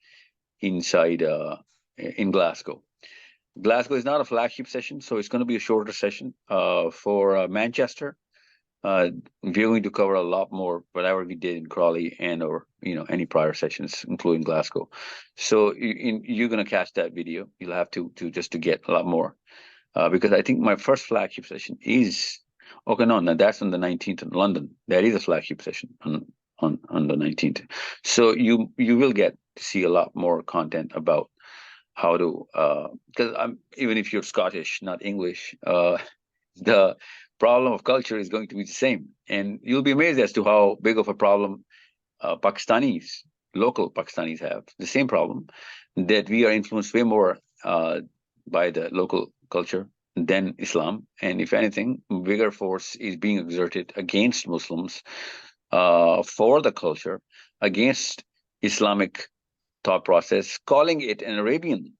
inside in Glasgow. Glasgow is not a flagship session, so it's going to be a shorter session. For Manchester, we're going to cover a lot more, whatever we did in Crawley or any prior sessions, including Glasgow. So you're going to catch that video. You'll have to get a lot more, because I think my first flagship session is no, that's on the 19th in London. That is a flagship session on the 19th. So you will get to see a lot more content about how to, because even if you're Scottish, not English, the problem of culture is going to be the same. And you'll be amazed as to how big of a problem local Pakistanis have. The same problem, that we are influenced way more by the local culture than Islam. And if anything, bigger force is being exerted against Muslims for the culture, against Islamic thought process, calling it an Arabian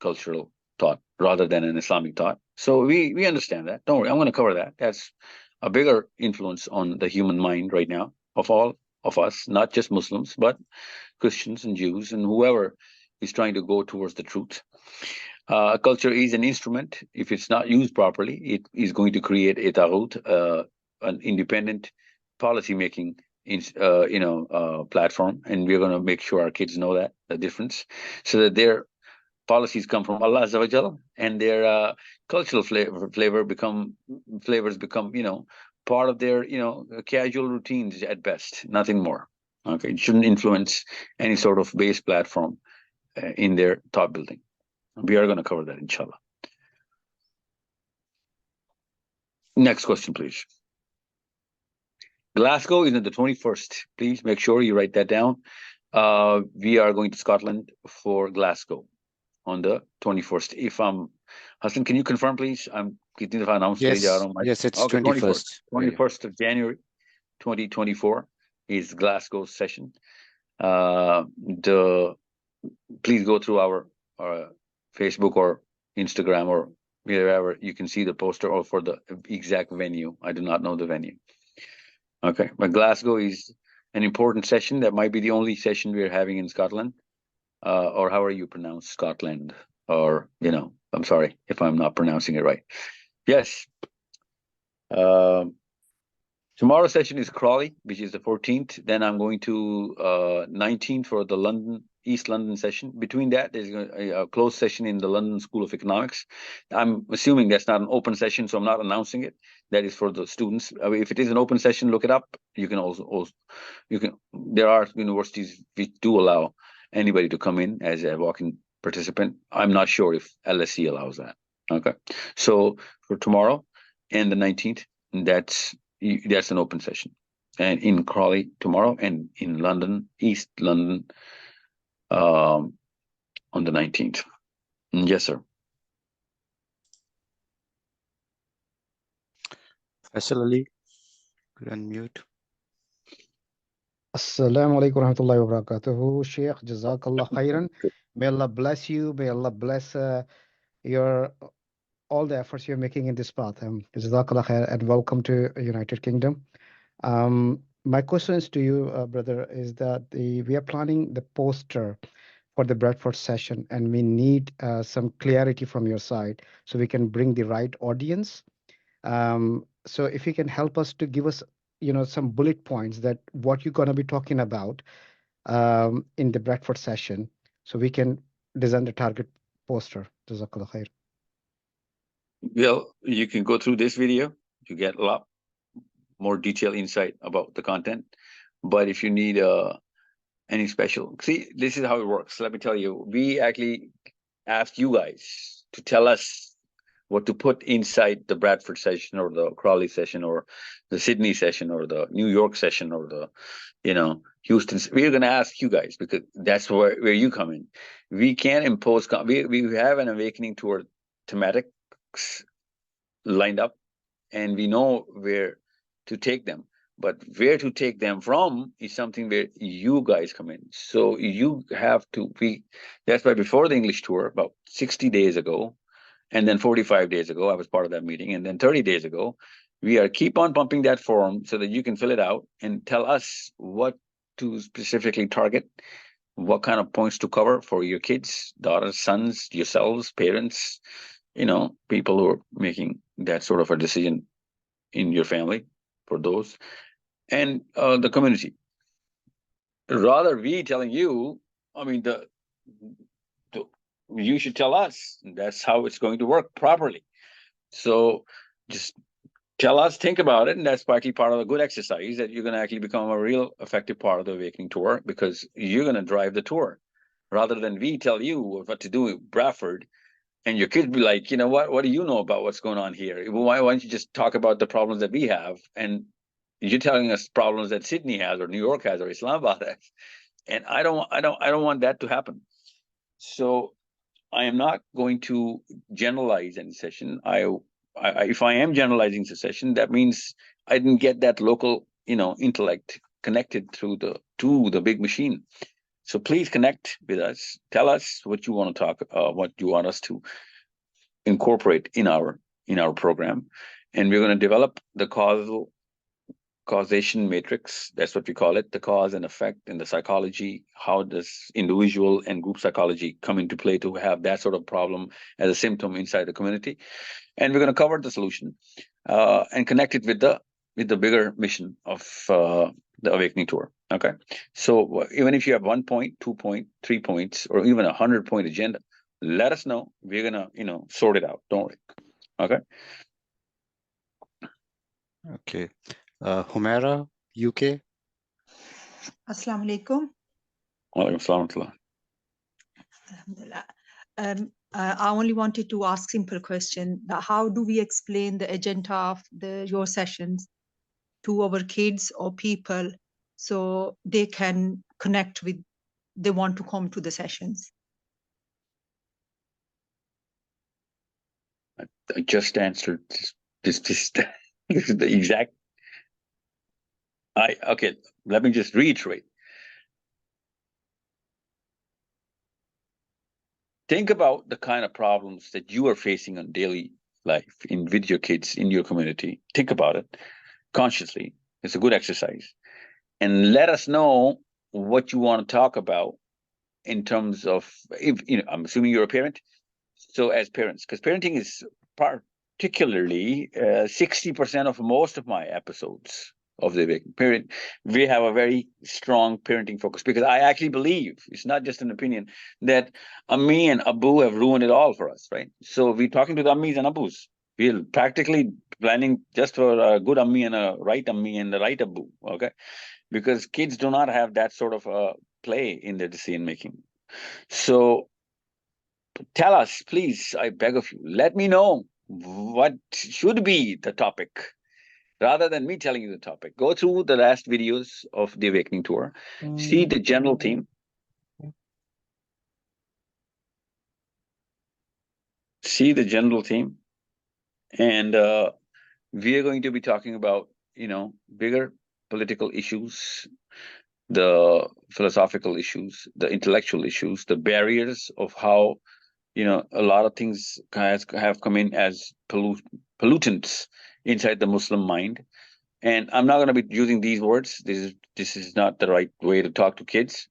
cultural thought rather than an Islamic thought. So we understand that. Don't worry, I'm going to cover that. That's a bigger influence on the human mind right now of all of us, not just Muslims, but Christians and Jews and whoever is trying to go towards the truth. Culture is an instrument. If it's not used properly, it is going to create a taghut, an independent policy-making platform, and we're going to make sure our kids know that, the difference, so that their policies come from Allah Azza wa Jalla, and their cultural flavors become part of their casual routines at best, nothing more. Okay, it shouldn't influence any sort of base platform in their thought building. We are going to cover that, inshallah. Next question, please. Glasgow is on the 21st. Please make sure you write that down. We are going to Scotland for Glasgow on the 21st. If Hassan, can you confirm, please? I'm getting the announce. Yes, it's okay, 21st. 21st of January, 2024 is Glasgow session. Please go through our Facebook or Instagram or wherever you can see the poster, or for the exact venue. I do not know the venue. Okay, but Glasgow is an important session. That might be the only session we're having in Scotland, or however you pronounce Scotland, or, I'm sorry if I'm not pronouncing it right. Yes. Tomorrow's session is Crawley, which is the 14th. Then I'm going to 19th for the East London session. Between that, there's a closed session in the London School of Economics. I'm assuming that's not an open session, so I'm not announcing it. That is for the students. If it is an open session, look it up. You can there are universities which do allow anybody to come in as a walk-in participant. I'm not sure if LSE allows that. Okay, so for tomorrow and the 19th, that's an open session, and in Crawley tomorrow, and in London, East London, on the 19th. Yes, sir. Faisal Ali, could unmute. Assalamu alaikum warahmatullahi wabarakatuh. Sheikh, Jazakallah khairan. May Allah bless you. May Allah bless all the efforts you're making in this path. Jazakallah khair, and welcome to United Kingdom. My questions to you, brother, is that we are planning the poster for the Bradford session, and we need some clarity from your side so we can bring the right audience. So if you can help us to give us, some bullet points that what you're going to be talking about in the Bradford session, so we can design the target poster. Jazakallah khair. Well, you can go through this video to get a lot more detailed insight about the content. But if you need any special, see, this is how it works. Let me tell you, we actually asked you guys to tell us what to put inside the Bradford session or the Crawley session or the Sydney session or the New York session or the, Houston. We're going to ask you guys because that's where you come in. We can't impose. We have an awakening tour thematics lined up, and we know where to take them. But where to take them from is something where you guys come in. So you have to be. That's why before the English tour, about 60 days ago, and then 45 days ago, I was part of that meeting, and then 30 days ago, we are keep on pumping that form so that you can fill it out and tell us what to specifically target, what kind of points to cover for your kids, daughters, sons, yourselves, parents, people who are making that sort of a decision in your family, for those, and the community. Rather, we telling you, I mean, you should tell us. That's how it's going to work properly. So just tell us, think about it, and that's partly part of a good exercise that you're going to actually become a real effective part of the Awakening Tour, because you're going to drive the tour rather than we tell you what to do in Bradford. And your kids be like, what do you know about what's going on here? Why don't you just talk about the problems that we have? And you're telling us problems that Sydney has or New York has or Islamabad has. And I don't want that to happen. So I am not going to generalize any session. If I am generalizing the session, that means I didn't get that local, intellect connected to the big machine. So please connect with us. Tell us what you want to talk, what you want us to incorporate in our program, and we're going to develop the causation matrix. That's what we call it, the cause and effect in the psychology. How does individual and group psychology come into play to have that sort of problem as a symptom inside the community? And we're going to cover the solution and connect it with the bigger mission of the Awakening Tour. Okay, so even if you have 1 point, 2 point, 3 points, or even 100-point agenda, let us know. We're gonna sort it out. Don't worry. Okay. Okay. Humaira, UK. Assalamu alaikum. Walaikum salam. Alhamdulillah. I only wanted to ask simple question that how do we explain the agenda of your sessions to our kids or people so they can connect with, they want to come to the sessions? I just answered this this is the exact. Okay, let me just reiterate. Think about the kind of problems that you are facing on daily life with your kids in your community. Think about it consciously. It's a good exercise. And let us know what you want to talk about in terms of, if I'm assuming you're a parent. So as parents, because parenting is particularly 60% of most of my episodes of the Awakening Parent, we have a very strong parenting focus, because I actually believe, it's not just an opinion, that Ammi and Abu have ruined it all for us, right? So we're talking to the Ammis and Abus. We're practically planning just for a good Ammi and a right Ammi and the right Abu, okay? Because kids do not have that sort of play in their decision making. So tell us, please, I beg of you, let me know what should be the topic, rather than me telling you the topic. Go through the last videos of the Awakening Tour, see the general theme, and we are going to be talking about, bigger political issues, the philosophical issues, the intellectual issues, the barriers of how, a lot of things have come in as pollutants inside the Muslim mind. And I'm not going to be using these words. This is not the right way to talk to kids.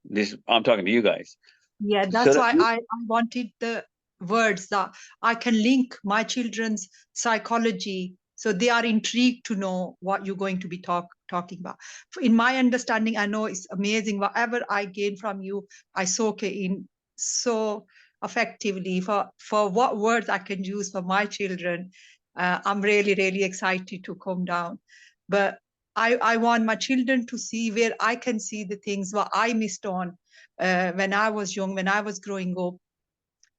I'm talking to you guys. Yeah, that's why I wanted the words that I can link my children's psychology, so they are intrigued to know what you're going to be talking about. In my understanding, I know it's amazing. Whatever I gain from you, I soak it in so effectively. For what words I can use for my children, I'm really, really excited to come down. But I want my children to see where I can see the things what I missed on when I was young, when I was growing up,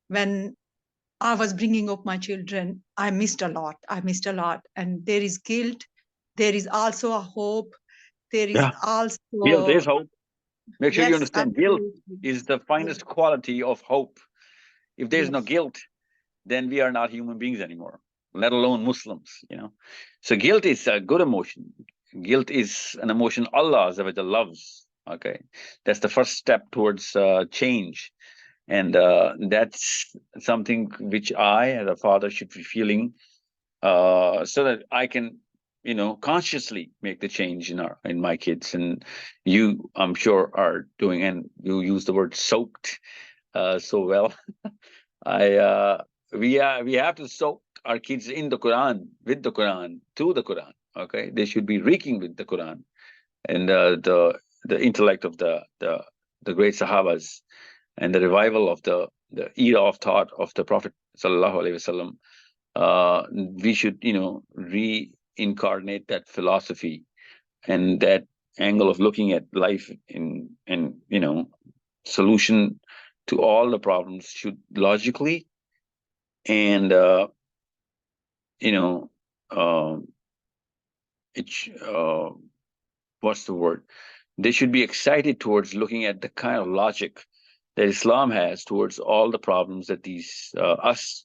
when I was bringing up my children, I missed a lot. And there is guilt. There is also a hope. There is Yeah. also, Guilt is hope. Make sure you yes, understand, guilt absolutely. is the finest quality of hope. If there's no Yes. guilt, then we are not human beings anymore, let alone Muslims, you know. So guilt is a good emotion. Guilt is an emotion Allah Azza wa Jalla loves. Okay. That's the first step towards change. And that's something which I, as a father, should be feeling so that I can, you know, consciously make the change in my kids. And you, I'm sure, are doing, and you use the word soaked so well. We have to soak our kids in the Quran, with the Quran, through the Quran. Okay, they should be reeking with the Quran and the intellect of the great Sahabas and the revival of the era of thought of the Prophet Sallallahu Alaihi Wasallam. We should, you know, reincarnate that philosophy and that angle of looking at life and you know, solution to all the problems should logically and you know, it's what's the word? They should be excited towards looking at the kind of logic that Islam has towards all the problems that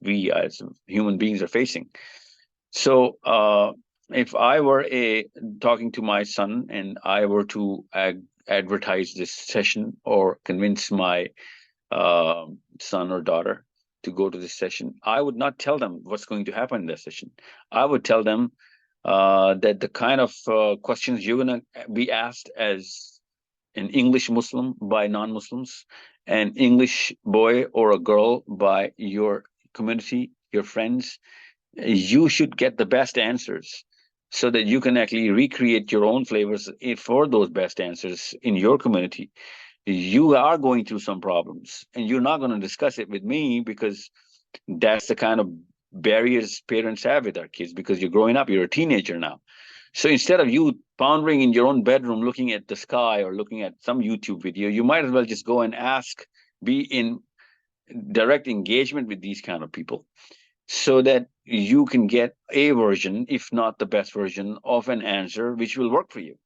we as human beings are facing. So, if I were talking to my son and I were to advertise this session or convince my son or daughter to go to this session, I would not tell them what's going to happen in that session. I would tell them that the kind of questions you're going to be asked as an English Muslim by non-Muslims, an English boy or a girl by your community, your friends, you should get the best answers so that you can actually recreate your own flavors for those best answers in your community. You are going through some problems and you're not going to discuss it with me because that's the kind of barriers parents have with our kids because you're growing up, you're a teenager now. So instead of you pondering in your own bedroom, looking at the sky or looking at some YouTube video, you might as well just go and ask, be in direct engagement with these kind of people so that you can get a version, if not the best version, of an answer which will work for you.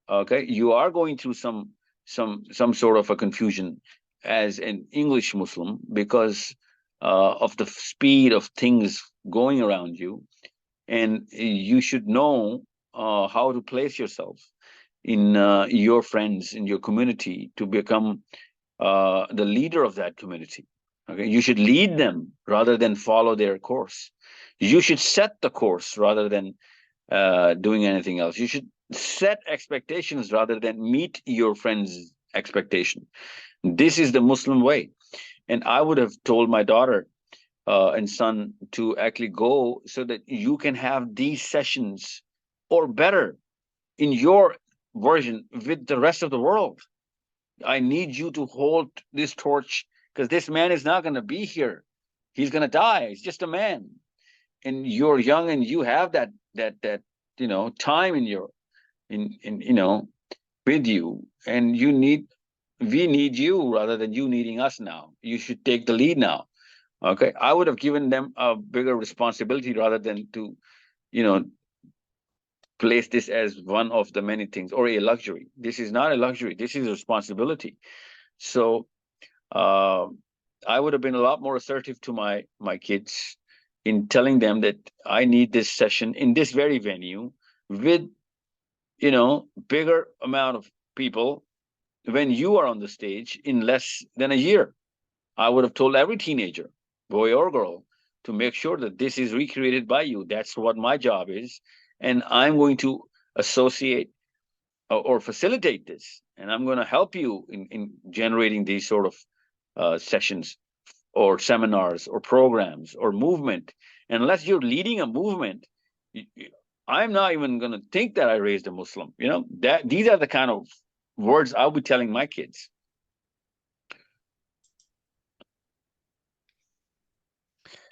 Okay, you are going through some sort of a confusion as an English Muslim because of the speed of things going around you, and you should know how to place yourself in your friends, in your community, to become the leader of that community. Okay, you should lead them rather than follow their course. You should set the course rather than doing anything else. You should set expectations rather than meet your friends' expectation. This is the Muslim way. And I would have told my daughter and son to actually go so that you can have these sessions or better in your version with the rest of the world. I need you to hold this torch because this man is not going to be here. He's going to die. He's just a man. And you're young and you have that you know, time in you know, with you, and we need you rather than you needing us now. You should take the lead now. Okay, I would have given them a bigger responsibility rather than to, you know, place this as one of the many things or a luxury. This is not a luxury. This is a responsibility. So I would have been a lot more assertive to my kids in telling them that I need this session in this very venue with, you know, bigger amount of people when you are on the stage in less than a year. I would have told every teenager, boy or girl, to make sure that this is recreated by you. That's what my job is. And I'm going to associate or facilitate this. And I'm going to help you in generating these sort of sessions or seminars or programs or movement. Unless you're leading a movement, I'm not even going to think that I raised a Muslim. You know, that these are the kind of words I'll be telling my kids.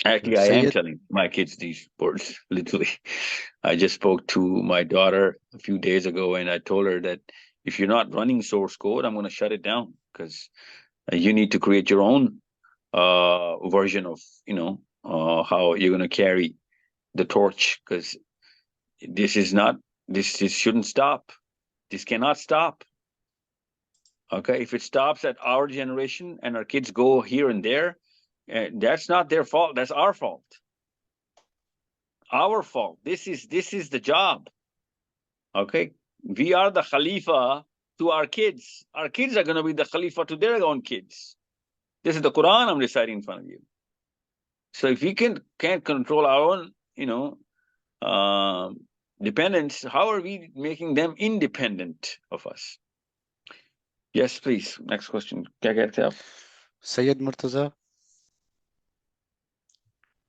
Actually, I am Sayyid, telling my kids these words, literally. I just spoke to my daughter a few days ago and I told her that if you're not running source code, I'm going to shut it down because you need to create your own version of, how you're going to carry the torch, because this shouldn't stop. This cannot stop. Okay, if it stops at our generation and our kids go here and there, that's not their fault. That's our fault. Our fault. This is the job. Okay, we are the Khalifa to our kids. Our kids are going to be the Khalifa to their own kids. This is the Quran I'm reciting in front of you. So if we can't control our own dependence, how are we making them independent of us? Yes, please. Next question. क्या कहते हैं आप? Sayyid Murtaza,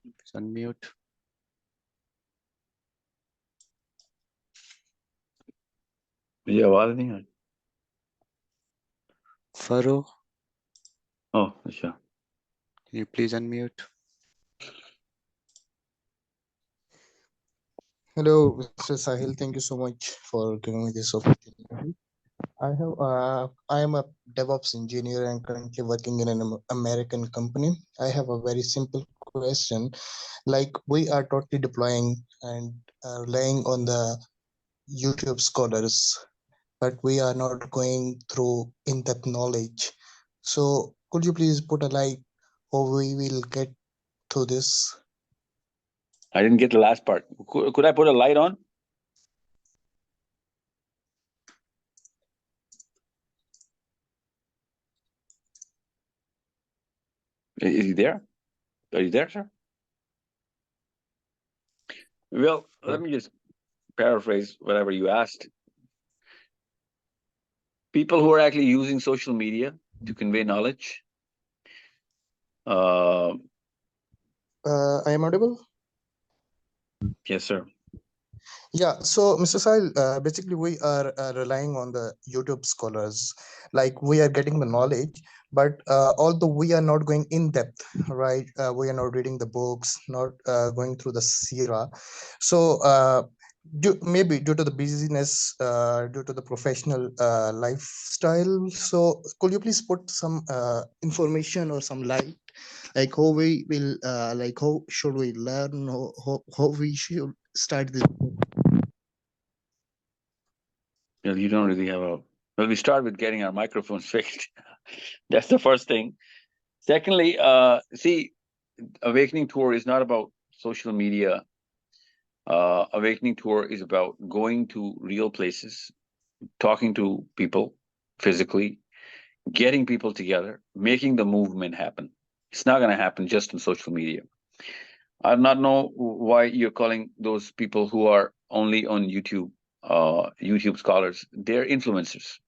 please unmute. मुझे आवाज नहीं आ रही. Faro, Oh, अच्छा. can you please unmute? Hello, Mr. Sahil. Thank you so much for giving me this opportunity. I am a DevOps engineer and currently working in an American company. I have a very simple question. Like, we are totally deploying and relying on the YouTube scholars, but we are not going through in-depth knowledge. So could you please put a light how we will get through this? I didn't get the last part. Could I put a light on? Is he there? Are you there, sir? Well, let me just paraphrase whatever you asked. People who are actually using social media to convey knowledge. I am audible? Yes, sir. Yeah, so Mr. Sahil, basically we are relying on the YouTube scholars. Like, we are getting the knowledge, but although we are not going in depth, right? We are not reading the books, not going through the Sira. So maybe due to the busyness, due to the professional lifestyle. So could you please put some information or some light, like how we will, like how should we learn, how we should start this? Well, you don't really have a. Well, we start with getting our microphones fixed. That's the first thing. Secondly, see, Awakening Tour is not about social media. Awakening Tour is about going to real places, talking to people physically, getting people together, making the movement happen. It's not going to happen just on social media. I do not know why you're calling those people who are only on YouTube, YouTube scholars. They're influencers.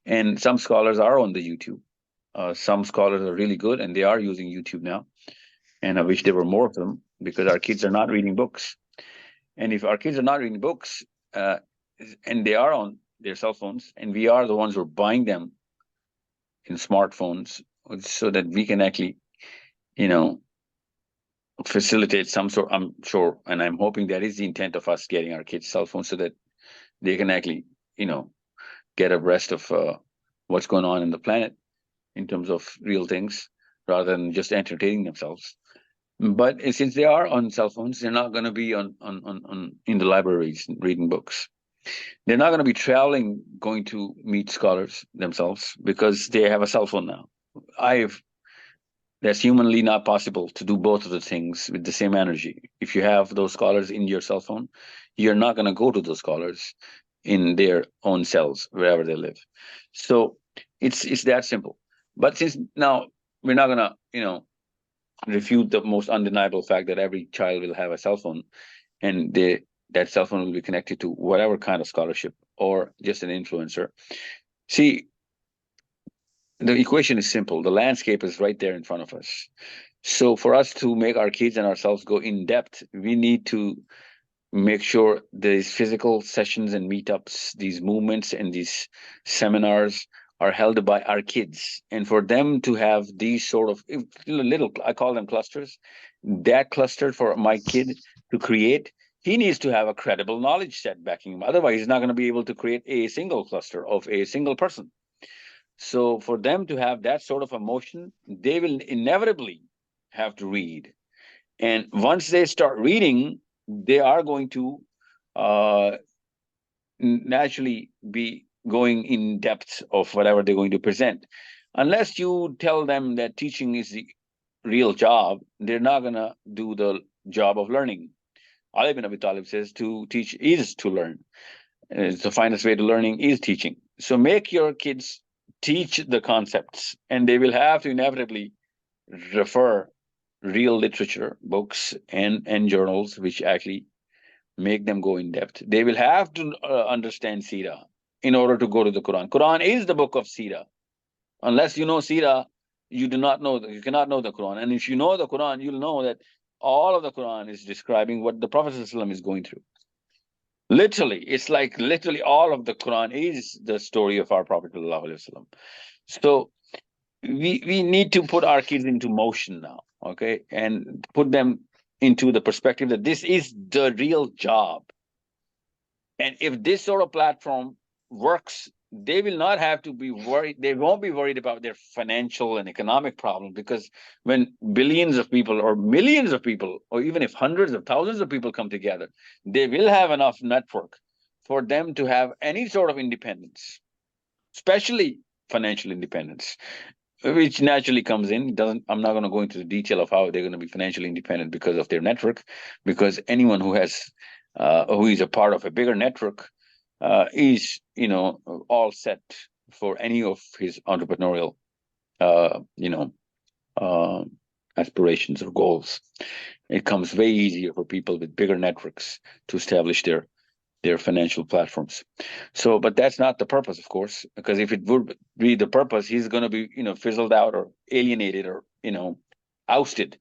And some scholars are on the YouTube. Some scholars are really good and they are using YouTube now. And I wish there were more of them, because our kids are not reading books. And if our kids are not reading books, and they are on their cell phones, and we are the ones who are buying them in smartphones, so that we can actually, facilitate some sort, I'm sure, and I'm hoping that is the intent of us getting our kids cell phones, so that they can actually, get abreast of what's going on in the planet in terms of real things, rather than just entertaining themselves. But since they are on cell phones, they're not going to be on in the libraries reading books. They're not going to be traveling, going to meet scholars themselves, because they have a cell phone now. That's humanly not possible to do both of the things with the same energy. If you have those scholars in your cell phone, you're not going to go to those scholars in their own cells, wherever they live. So it's that simple. But since now we're not going to, refute the most undeniable fact that every child will have a cell phone, and that cell phone will be connected to whatever kind of scholarship or just an influencer. See, the equation is simple. The landscape is right there in front of us. So for us to make our kids and ourselves go in depth, we need to make sure these physical sessions and meetups, these movements and these seminars are held by our kids. And for them to have these sort of little, I call them clusters, that cluster for my kid to create, he needs to have a credible knowledge set backing him. Otherwise, he's not going to be able to create a single cluster of a single person. So for them to have that sort of emotion, they will inevitably have to read. And once they start reading, they are going to uh, naturally be going in depth of whatever they're going to present. Unless you tell them that teaching is the real job, they're not going to do the job of learning. Ali bin Abi Talib says to teach is to learn. It's the finest way to learning is teaching. So make your kids teach the concepts, and they will have to inevitably refer real literature, books, and journals, which actually make them go in depth. They will have to understand Sira in order to go to the Quran. Quran is the book of Sira. Unless you know Sira, you do not know, you cannot know the Quran. And if you know the Quran, you'll know that all of the Quran is describing what the Prophet ﷺ is going through. Literally, it's like literally all of the Quran is the story of our Prophet ﷺ. So we need to put our kids into motion now, okay, and put them into the perspective that this is the real job. And if this sort of platform works, they will not have to be worried. They won't be worried about their financial and economic problems, because when billions of people or millions of people, or even if hundreds of thousands of people come together, they will have enough network for them to have any sort of independence, especially financial independence, which naturally comes in. I'm not going to go into the detail of how they're going to be financially independent because of their network, because anyone who has who is a part of a bigger network is, all set for any of his entrepreneurial, aspirations or goals. It comes way easier for people with bigger networks to establish their financial platforms. So, but that's not the purpose, of course, because if it would be the purpose, he's going to be, fizzled out or alienated or, ousted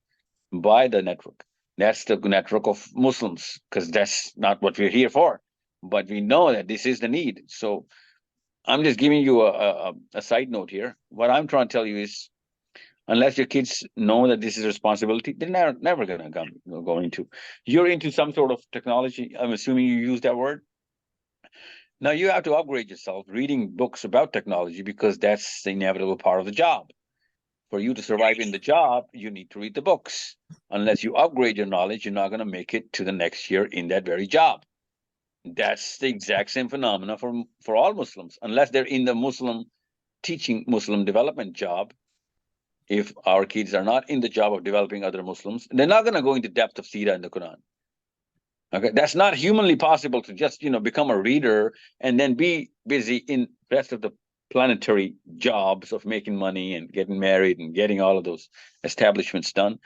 by the network. That's the network of Muslims, because that's not what we're here for. But we know that this is the need. So I'm just giving you a side note here. What I'm trying to tell you is, unless your kids know that this is a responsibility, they're never going to go into. You're into some sort of technology. I'm assuming you use that word. Now you have to upgrade yourself reading books about technology, because that's the inevitable part of the job. For you to survive in the job, you need to read the books. Unless you upgrade your knowledge, you're not going to make it to the next year in that very job. That's the exact same phenomena for all Muslims, unless they're in the Muslim teaching, Muslim development job. If our kids are not in the job of developing other Muslims, they're not going to go into depth of Sira in the Quran. Okay, that's not humanly possible to just become a reader and then be busy in the rest of the planetary jobs of making money and getting married and getting all of those establishments done.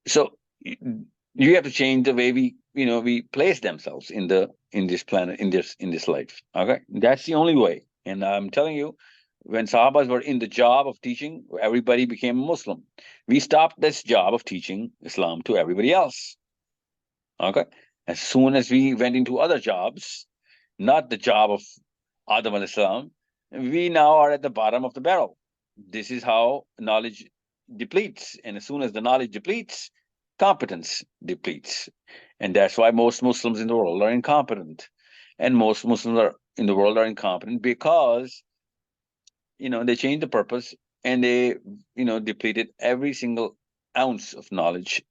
So you have to change the way we place themselves in this planet, in this life. Okay, that's the only way. And I'm telling you, when Sahabas were in the job of teaching, everybody became a Muslim. We stopped this job of teaching Islam to everybody else. Okay, as soon as we went into other jobs, not the job of Adam al-Islam, we now are at the bottom of the barrel. This is how knowledge depletes. And as soon as the knowledge depletes, competence depletes. And that's why most Muslims in the world are incompetent. And most Muslims in the world are incompetent because, they changed the purpose and they, depleted every single ounce of knowledge.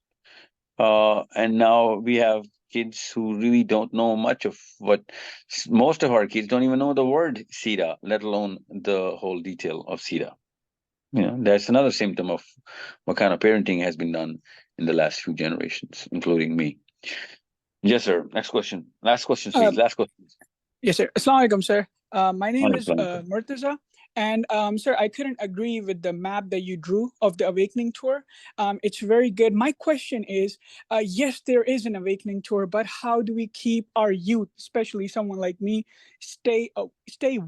And now we have kids who really don't know much of what most of our kids don't even know the word Sira, let alone the whole detail of Sira. That's another symptom of what kind of parenting has been done in the last few generations, including me. Yes, sir. Next question. Last question, please. Last question. Yes, sir. Assalamu alaikum, sir. My name is Murtaza. And sir, I couldn't agree with the map that you drew of the Awakening Tour. It's very good. My question is, yes, there is an Awakening Tour, but how do we keep our youth, especially someone like me, stay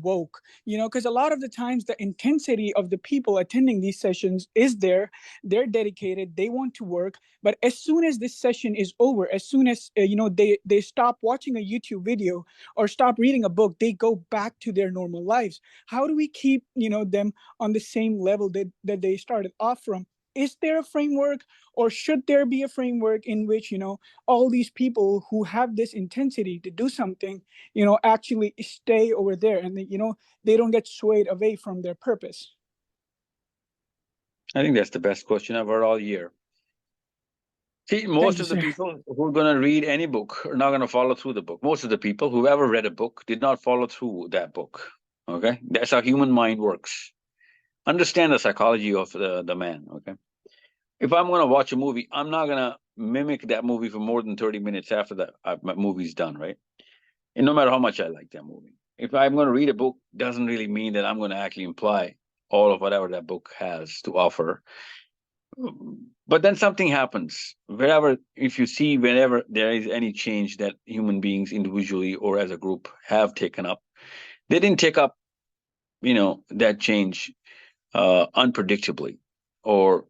woke? Because a lot of the times the intensity of the people attending these sessions is there. They're dedicated. They want to work. But as soon as this session is over, as soon as they stop watching a YouTube video or stop reading a book, they go back to their normal lives. How do we keep them on the same level that they started off from? is there a framework, or should there be a framework in which, all these people who have this intensity to do something, actually stay over there, and they don't get swayed away from their purpose? I think that's the best question I've heard all year. See, most of the people who are going to read any book are not going to follow through the book. Most of the people who ever read a book did not follow through that book. Okay, that's how human mind works. Understand the psychology of the man. Okay, if I'm going to watch a movie, I'm not going to mimic that movie for more than 30 minutes after that movie's done, right? And no matter how much I like that movie, if I'm going to read a book, doesn't really mean that I'm going to actually imply all of whatever that book has to offer. But then something happens wherever, if you see whenever there is any change that human beings individually or as a group have taken up, they didn't take up, that change unpredictably or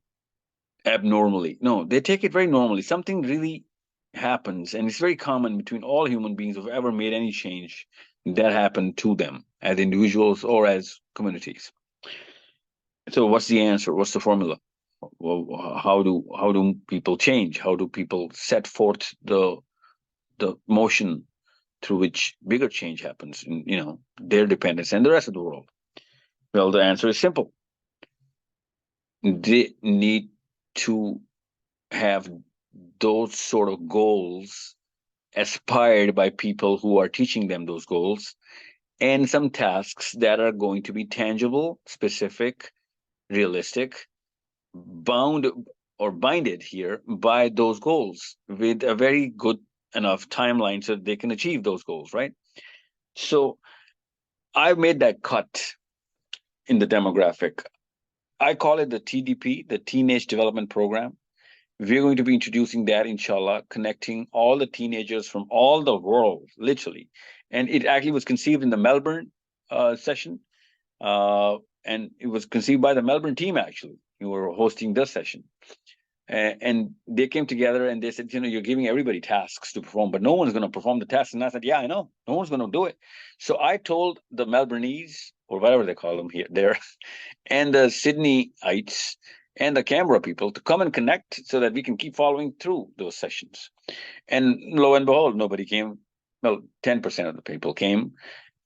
abnormally. No, they take it very normally. Something really happens, and it's very common between all human beings who've ever made any change that happened to them as individuals or as communities. So what's the answer? What's the formula? Well, how do people change? How do people set forth the motion through which bigger change happens in their dependence and the rest of the world? Well, the answer is simple. They need to have those sort of goals aspired by people who are teaching them those goals, and some tasks that are going to be tangible, specific, realistic, bound or binded here by those goals with a very good enough timeline so that they can achieve those goals, right? So I've made that cut in the demographic. I call it the TDP, the Teenage Development Program. We're going to be introducing that, inshallah, connecting all the teenagers from all the world, literally. And it actually was conceived in the Melbourne session. And it was conceived by the Melbourne team, actually, who were hosting this session. And they came together and they said, you're giving everybody tasks to perform, but no one's going to perform the tasks. And I said, yeah, I know. No one's going to do it. So I told the Melbournese, or whatever they call them here, there, and the Sydneyites and the Canberra people to come and connect so that we can keep following through those sessions. And lo and behold, nobody came. Well, 10% of the people came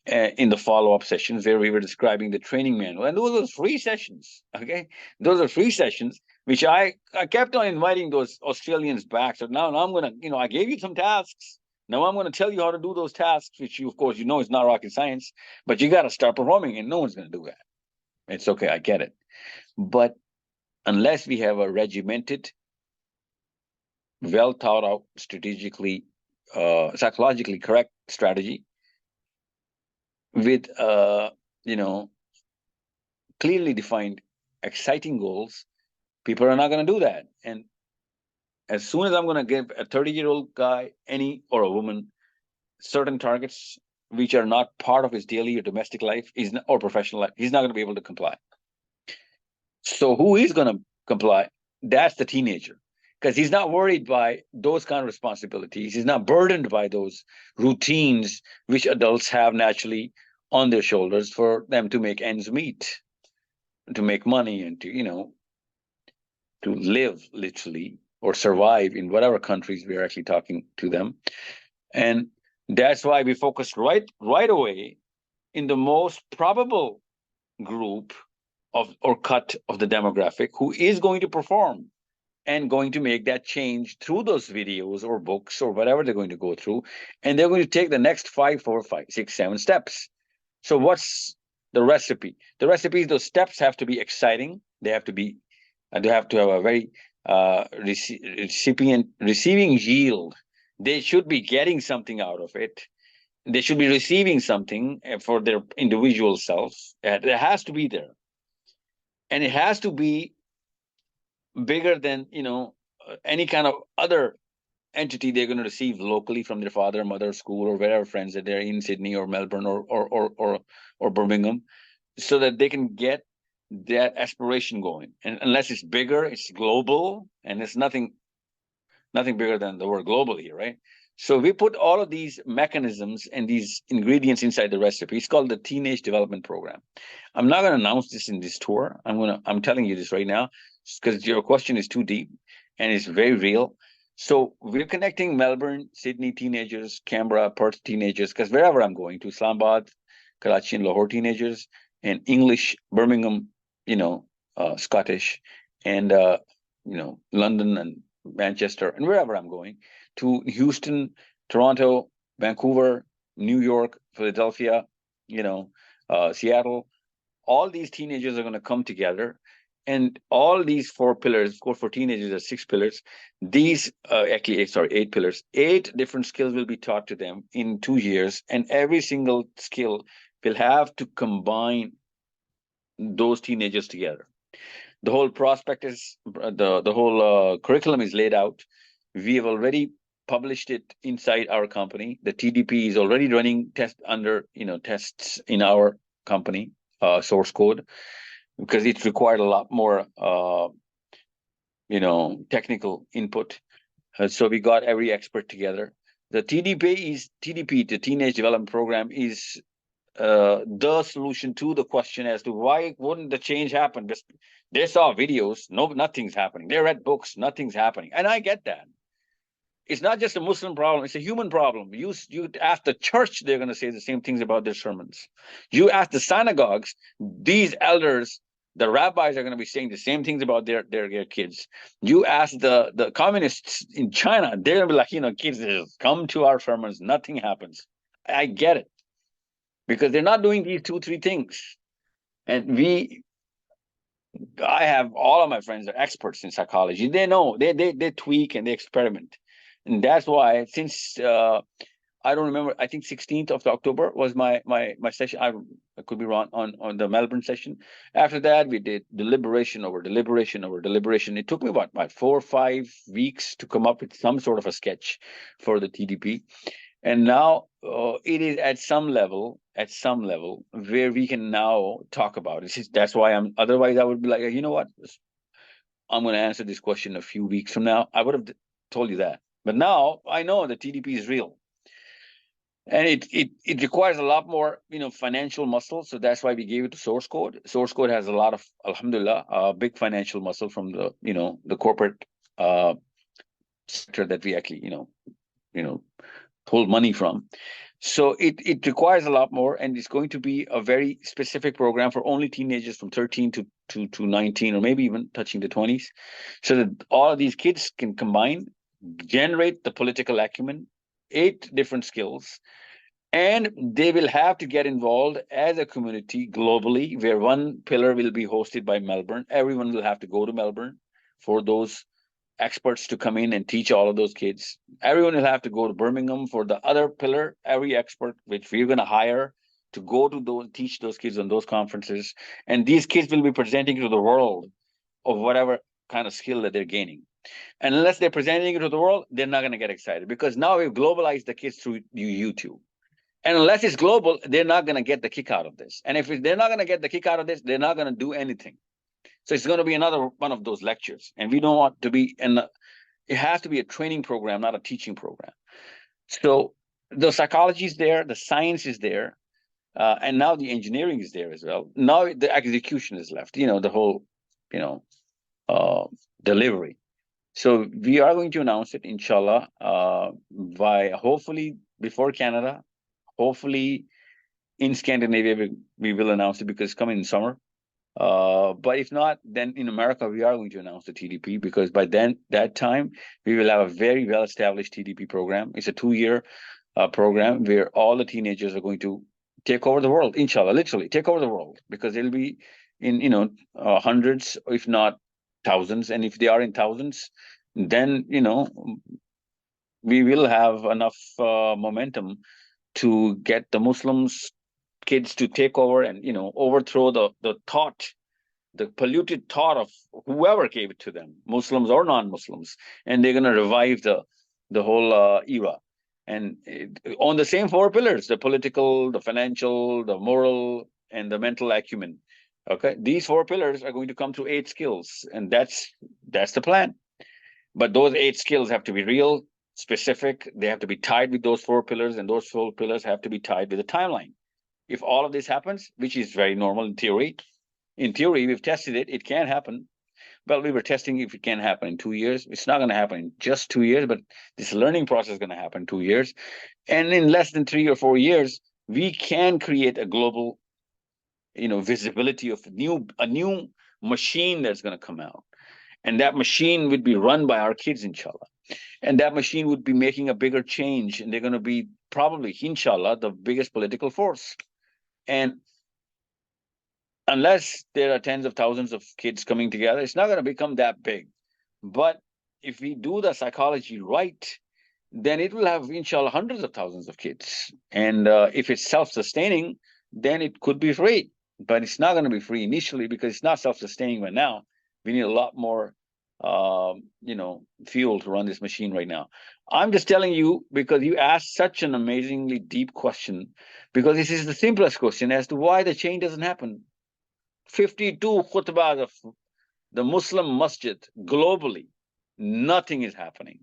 in the follow-up sessions where we were describing the training manual. And those are free sessions, okay? Those are free sessions, which I kept on inviting those Australians back. So now I'm going to, I gave you some tasks. Now I'm going to tell you how to do those tasks, which you, of course, is not rocket science, but you got to start performing, and no one's going to do that. It's okay, I get it. But unless we have a regimented, well thought out, strategically, psychologically correct strategy with, clearly defined, exciting goals, people are not going to do that. And as soon as I'm going to give a 30-year-old guy, or a woman, certain targets which are not part of his daily or domestic life or professional life, he's not going to be able to comply. So who is going to comply? That's the teenager, because he's not worried by those kind of responsibilities. He's not burdened by those routines which adults have naturally on their shoulders for them to make ends meet, to make money, and to live, literally, or survive in whatever countries we're actually talking to them. And that's why we focused right away in the most probable group or cut of the demographic who is going to perform and going to make that change through those videos or books or whatever they're going to go through. And they're going to take the next 5, 4, 5, 6, 7 steps. So what's the recipe? The recipe is those steps have to be exciting. They have to have a very receiving yield. They should be getting something out of it. They should be receiving something for their individual self. It has to be there. And it has to be bigger than, any kind of other entity they're going to receive locally from their father, mother, school, or wherever friends that they're in Sydney or Melbourne or Birmingham, so that they can get that aspiration going. And unless it's bigger, it's global, and it's nothing bigger than the word global here, right? So we put all of these mechanisms and these ingredients inside the recipe. It's called the Teenage Development Program. I'm not going to announce this in this tour. I'm telling you this right now, because your question is too deep and it's very real. So we're connecting Melbourne, Sydney teenagers, Canberra, Perth teenagers, because wherever I'm going to, Islamabad, Karachi, and Lahore teenagers, and English, Birmingham, Scottish, and London and Manchester, and wherever I'm going, to Houston, Toronto, Vancouver, New York, Philadelphia, Seattle. All these teenagers are going to come together, and all these 4 pillars, of course, for teenagers, are 6 pillars. These actually, sorry, 8 pillars. 8 different skills will be taught to them in 2 years, and every single skill will have to combine those teenagers together. The whole prospect is the whole curriculum is laid out. We have already published it inside our company. The TDP is already running tests in our company, source code, because it's required a lot more technical input. So we got every expert together. The TDP, the Teenage Development Program, is the solution to the question as to why wouldn't the change happen. They saw videos, nothing's happening. They read books, nothing's happening. And I get that. It's not just a Muslim problem, it's a human problem. You ask the church, they're going to say the same things about their sermons. You ask the synagogues, these elders, the rabbis are going to be saying the same things about their kids. You ask the communists in China, they're going to be like, kids, just come to our sermons, nothing happens. I get it. Because they're not doing these 2-3 things. And I have all of my friends are experts in psychology. They know, they tweak and they experiment. And that's why since I don't remember, I think 16th of October was my session. I could be wrong on the Melbourne session. After that, we did deliberation over deliberation over deliberation. It took me about 4 or 5 weeks to come up with some sort of a sketch for the TDP. And now it is at some level where we can now talk about it. That's why otherwise I would be like, you know what? I'm going to answer this question a few weeks from now. I would have told you that. But now I know the TDP is real. And it requires a lot more, financial muscle. So that's why we gave it to Source Code. Source Code has a lot of, alhamdulillah, big financial muscle from the corporate sector that we actually, pull money from. So it requires a lot more, and it's going to be a very specific program for only teenagers from 13 to 19, or maybe even touching the 20s, so that all of these kids can combine, generate the political acumen, 8 different skills, and they will have to get involved as a community globally, where one pillar will be hosted by Melbourne. Everyone will have to go to Melbourne for those experts to come in and teach all of those kids. Everyone will have to go to Birmingham for the other pillar, every expert, which we're going to hire to go to teach those kids on those conferences. And these kids will be presenting to the world of whatever kind of skill that they're gaining. And unless they're presenting it to the world, they're not going to get excited, because now we've globalized the kids through YouTube. And unless it's global, they're not going to get the kick out of this. And if they're not going to get the kick out of this, they're not going to do anything. So it's going to be another one of those lectures. And we don't want to be it has to be a training program, not a teaching program. So the psychology is there, the science is there, and now the engineering is there as well. Now the execution is left, the whole, delivery. So we are going to announce it, inshallah, by hopefully before Canada, hopefully in Scandinavia, we will announce it because it's coming in summer. But if not, then in America, we are going to announce the TDP, because by that time, we will have a very well-established TDP program. It's a 2-year program where all the teenagers are going to take over the world, inshallah, literally take over the world, because they'll be in, hundreds, if not thousands. And if they are in thousands, then, we will have enough momentum to get the Muslims kids to take over and overthrow the thought, the polluted thought of whoever gave it to them, Muslims or non-Muslims, and they're going to revive the whole era. And on the same 4 pillars: the political, the financial, the moral, and the mental acumen. Okay, these 4 pillars are going to come through 8 skills, and that's the plan. But those 8 skills have to be real, specific. They have to be tied with those 4 pillars, and those 4 pillars have to be tied with a timeline. If all of this happens, which is very normal in theory, we've tested it, it can happen. well, we were testing if it can happen in 2 years. It's not going to happen in just 2 years, but this learning process is going to happen in 2 years. And in less than 3 or 4 years, we can create a global, visibility of a new machine that's going to come out. And that machine would be run by our kids, inshallah. And that machine would be making a bigger change. And they're going to be probably, inshallah, the biggest political force. And unless there are tens of thousands of kids coming together, it's not going to become that big. But if we do the psychology right, then it will have, inshallah, hundreds of thousands of kids. And if it's self-sustaining, then it could be free. But it's not going to be free initially because it's not self-sustaining right now. We need a lot more, fuel to run this machine right now. I'm just telling you because you asked such an amazingly deep question, because this is the simplest question as to why the change doesn't happen. 52 khutbahs of the Muslim masjid globally, nothing is happening.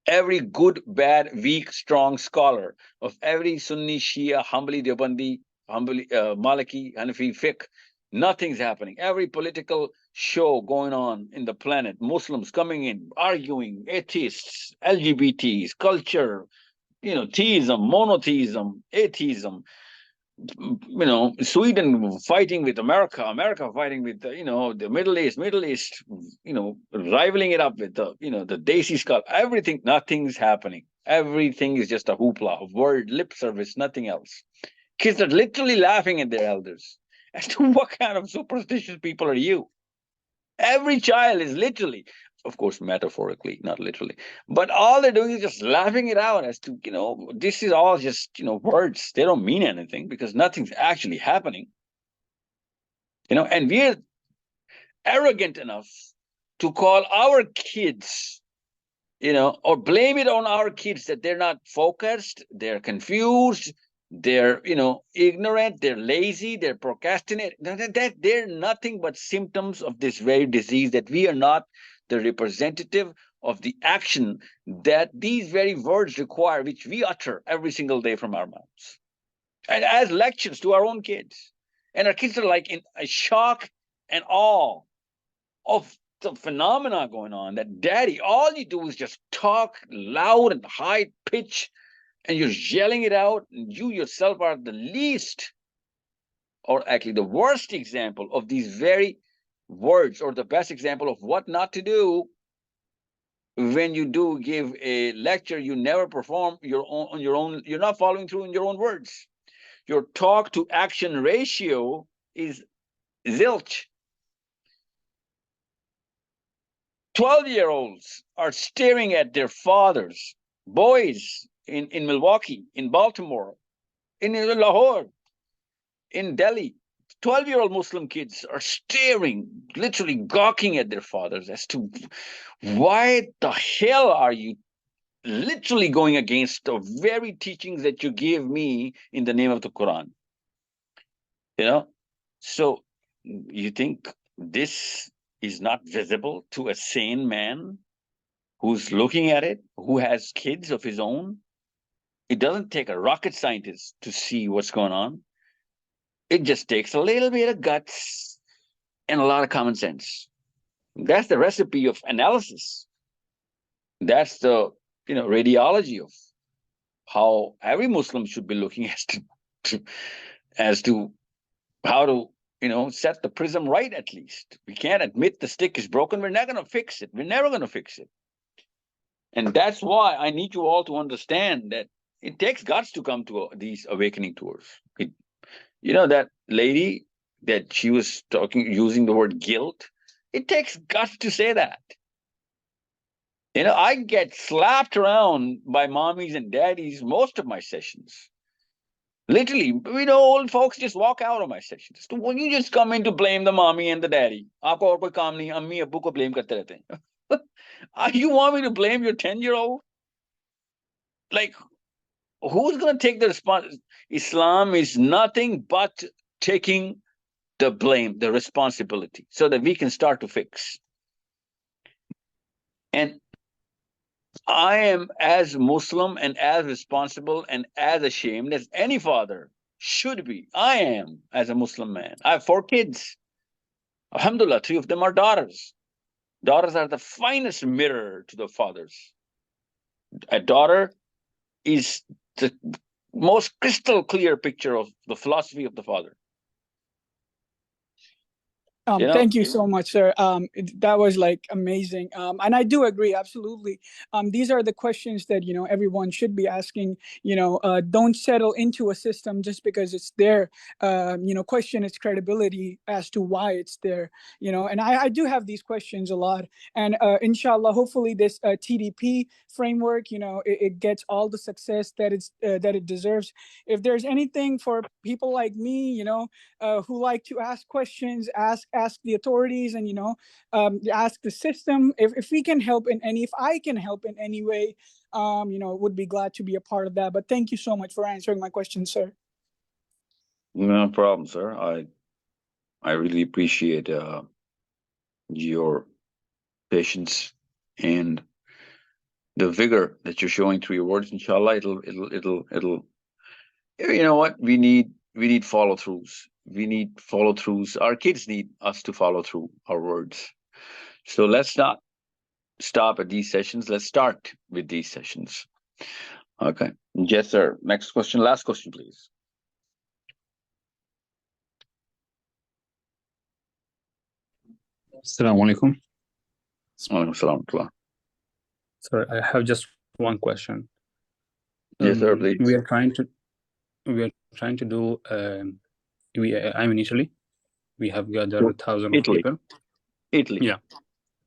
Every good, bad, weak, strong scholar of every Sunni, Shia, Hanbali, Deobandi, Maliki, Hanafi, fiqh, nothing's happening. Every political show going on in the planet, Muslims coming in, arguing, atheists, LGBTs, culture, theism, monotheism, atheism, Sweden fighting with America, America fighting with the Middle East, rivaling it up with the Desi skull, everything, nothing's happening. Everything is just a hoopla, a word, lip service, nothing else. Kids are literally laughing at their elders as to what kind of superstitious people are you. Every child is literally, of course, metaphorically, not literally, but all they're doing is just laughing it out as to, this is all just, words. They don't mean anything because nothing's actually happening. And we're arrogant enough to call our kids, or blame it on our kids that they're not focused, they're confused, they're, ignorant, they're lazy, they're procrastinating. That they're nothing but symptoms of this very disease, that we are not the representative of the action that these very words require, which we utter every single day from our mouths. And as lectures to our own kids. And our kids are like in a shock and awe of the phenomena going on, that daddy, all you do is just talk loud and high pitch, and you're yelling it out, and you yourself are the least, or actually the worst example of these very words, or the best example of what not to do. When you do give a lecture, you never perform on your own, you're not following through in your own words. Your talk to action ratio is zilch. 12-year-olds are staring at their fathers, boys in Milwaukee, in Baltimore, in Lahore, in Delhi. 12-year-old Muslim kids are staring, literally gawking at their fathers as to why the hell are you literally going against the very teachings that you gave me in the name of the Quran? So you think this is not visible to a sane man who's looking at it, who has kids of his own? It doesn't take a rocket scientist to see what's going on. It just takes a little bit of guts and a lot of common sense. That's the recipe of analysis. That's the radiology of how every Muslim should be looking as to how to set the prism right. At least we can't admit the stick is broken. We're not going to fix it. We're never going to fix it. And that's why I need you all to understand that it takes guts to come to these awakening tours. That lady that she was using the word guilt, it takes guts to say that. I get slapped around by mommies and daddies most of my sessions. Literally, old folks just walk out of my sessions. So when you just come in to blame the mommy and the daddy, aapko aur koi kaam nahi, ammi abbu ko blame karte rehte hain. You want me to blame your 10-year-old? Like, who's going to take the responsibility? Islam is nothing but taking the blame, the responsibility, so that we can start to fix. And I am as Muslim and as responsible and as ashamed as any father should be. I am as a Muslim man. I have 4 kids. Alhamdulillah, 3 of them are daughters. Daughters are the finest mirror to the fathers. A daughter is the most crystal clear picture of the philosophy of the father. Thank you so much, sir. That was like amazing. And I do agree, absolutely. These are the questions that, everyone should be asking. Don't settle into a system just because it's there. Question its credibility as to why it's there. And I do have these questions a lot. And inshallah, hopefully this TDP framework, it gets all the success that it deserves. If there's anything for people like me, who like to ask questions, ask the authorities, and ask the system. If we can help if I can help in any way, would be glad to be a part of that. But thank you so much for answering my question, sir. No problem, sir. I really appreciate your patience and the vigor that you're showing through your words. Inshallah, it'll. You know what? We need follow-throughs. We need follow-throughs. Our kids need us to follow through our words. So let's not stop at these sessions. Let's start with these sessions. Okay. Yes, sir. Next question. Last question, please. Assalamu alaikum. Alaikum. Sorry, I have just one question. Yes, sir, please. We are trying to do. I'm in Italy. We have gathered thousands of people. Italy.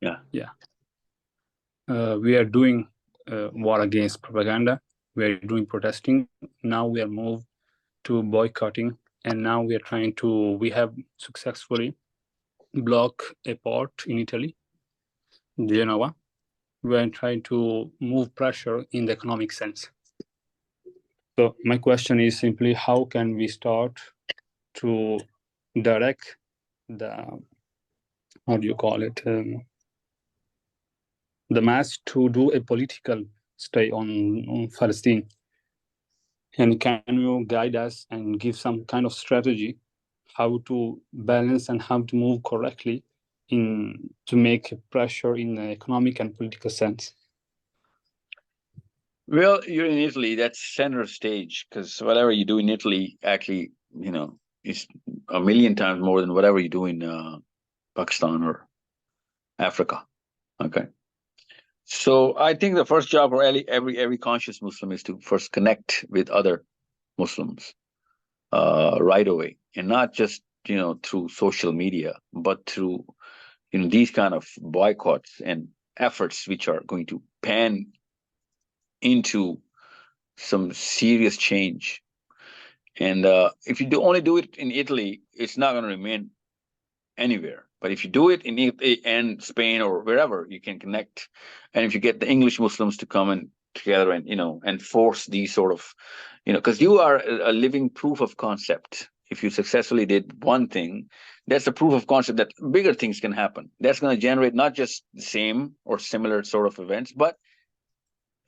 Yeah. We are doing war against propaganda. We are doing protesting. Now we are moved to boycotting, and now we have successfully blocked a port in Italy, Genoa. We are trying to move pressure in the economic sense. So my question is simply, how can we start to direct the mass to do a political stay on Palestine? And can you guide us and give some kind of strategy how to balance and how to move correctly to make pressure in the economic and political sense? Well, you're in Italy. That's center stage, because whatever you do in Italy, actually, is a million times more than whatever you do in Pakistan or Africa. Okay. So I think the first job for every conscious Muslim is to first connect with other Muslims right away, and not just through social media, but through these kind of boycotts and efforts which are going to pan into some serious change. And if you only do it in Italy, it's not going to remain anywhere. But if you do it in Italy and Spain or wherever, you can connect. And if you get the English Muslims to come in together and and force these sort of because you are a living proof of concept. If you successfully did one thing, that's a proof of concept that bigger things can happen. That's going to generate not just the same or similar sort of events, but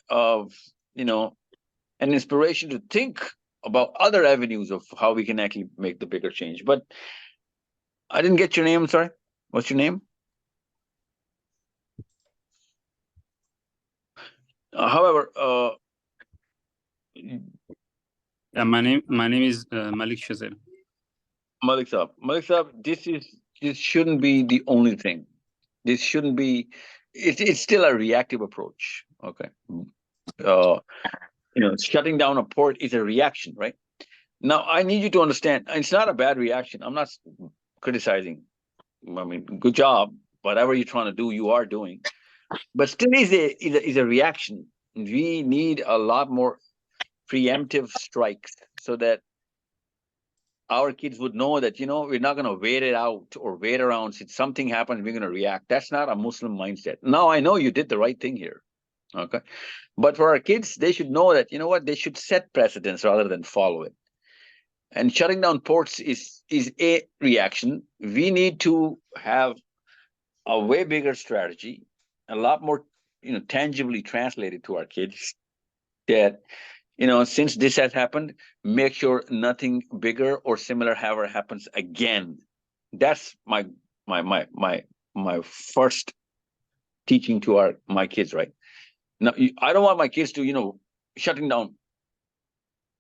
of an inspiration to think about other avenues of how we can actually make the bigger change. But I didn't get your name. Sorry, what's your name? However, my name is Malik Shazel. Malik Saab, this shouldn't be the only thing. This shouldn't be. It's still a reactive approach. Okay. Shutting down a port is a reaction, right? Now, I need you to understand, it's not a bad reaction. I'm not criticizing. I mean, good job. Whatever you're trying to do, you are doing. But still is a reaction. We need a lot more preemptive strikes so that our kids would know that, we're not going to wait it out or wait around. Since something happens, we're going to react. That's not a Muslim mindset. Now, I know you did the right thing here. Okay. But for our kids, they should know that, they should set precedents rather than follow it. And shutting down ports is a reaction. We need to have a way bigger strategy, a lot more, tangibly translated to our kids that, since this has happened, make sure nothing bigger or similar ever happens again. That's my my first teaching to my kids, right? Now, I don't want my kids to,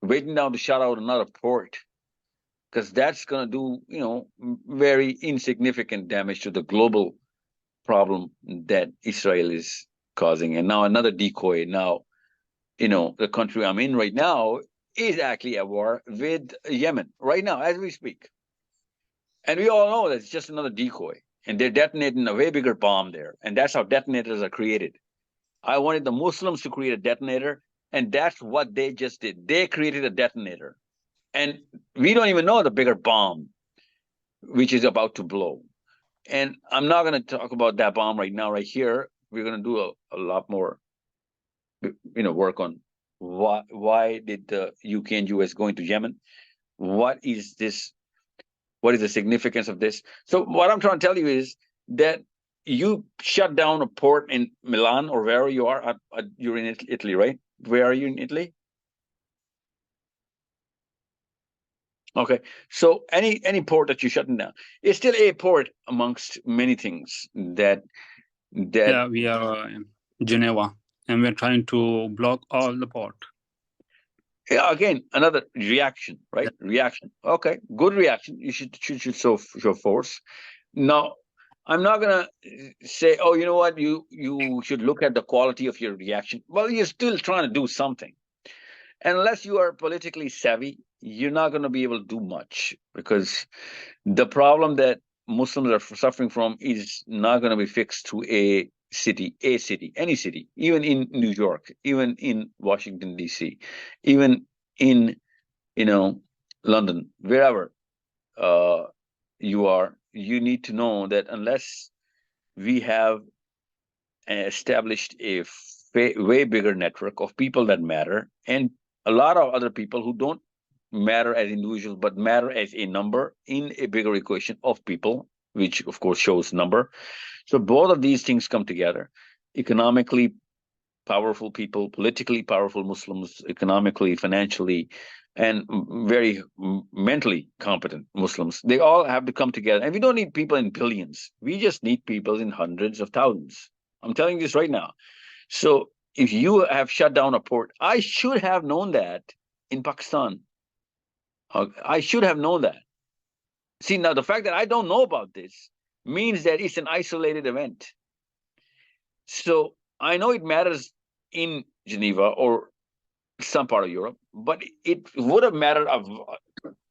waiting down to shut out another port, because that's going to do, very insignificant damage to the global problem that Israel is causing. And now another decoy. Now, the country I'm in right now is actually at war with Yemen right now as we speak. And we all know that it's just another decoy. And they're detonating a way bigger bomb there. And that's how detonators are created. I wanted the Muslims to create a detonator, and that's what they just did. They created a detonator. And we don't even know the bigger bomb, which is about to blow. And I'm not going to talk about that bomb right now, right here. We're going to do a lot more, work on why did the UK and US go into Yemen? What is this? What is the significance of this? So what I'm trying to tell you is that you shut down a port in Milan or wherever you are. You're in Italy, right? Where are you in Italy? Okay, so any port that you're shutting down, it's still a port amongst many things that. Yeah, we are in Geneva, and we're trying to block all the port. Again, another reaction, right? Yeah. Reaction. Okay, good reaction. You should show force. Now, I'm not gonna say, oh, you know what? You should look at the quality of your reaction. Well, you're still trying to do something. Unless you are politically savvy, you're not going to be able to do much, because the problem that Muslims are suffering from is not going to be fixed to any city, even in New York, even in Washington, D.C., even in, London, wherever you are. You need to know that unless we have established a way bigger network of people that matter, and a lot of other people who don't matter as individuals but matter as a number in a bigger equation of people, which of course shows number. So both of these things come together: economically powerful people, politically powerful Muslims, economically, financially, and very mentally competent Muslims. They all have to come together. And we don't need people in billions. We just need people in hundreds of thousands. I'm telling you this right now. So if you have shut down a port, I should have known that in Pakistan. I should have known that. See, now the fact that I don't know about this means that it's an isolated event. So I know it matters in Geneva or some part of Europe, but it would have mattered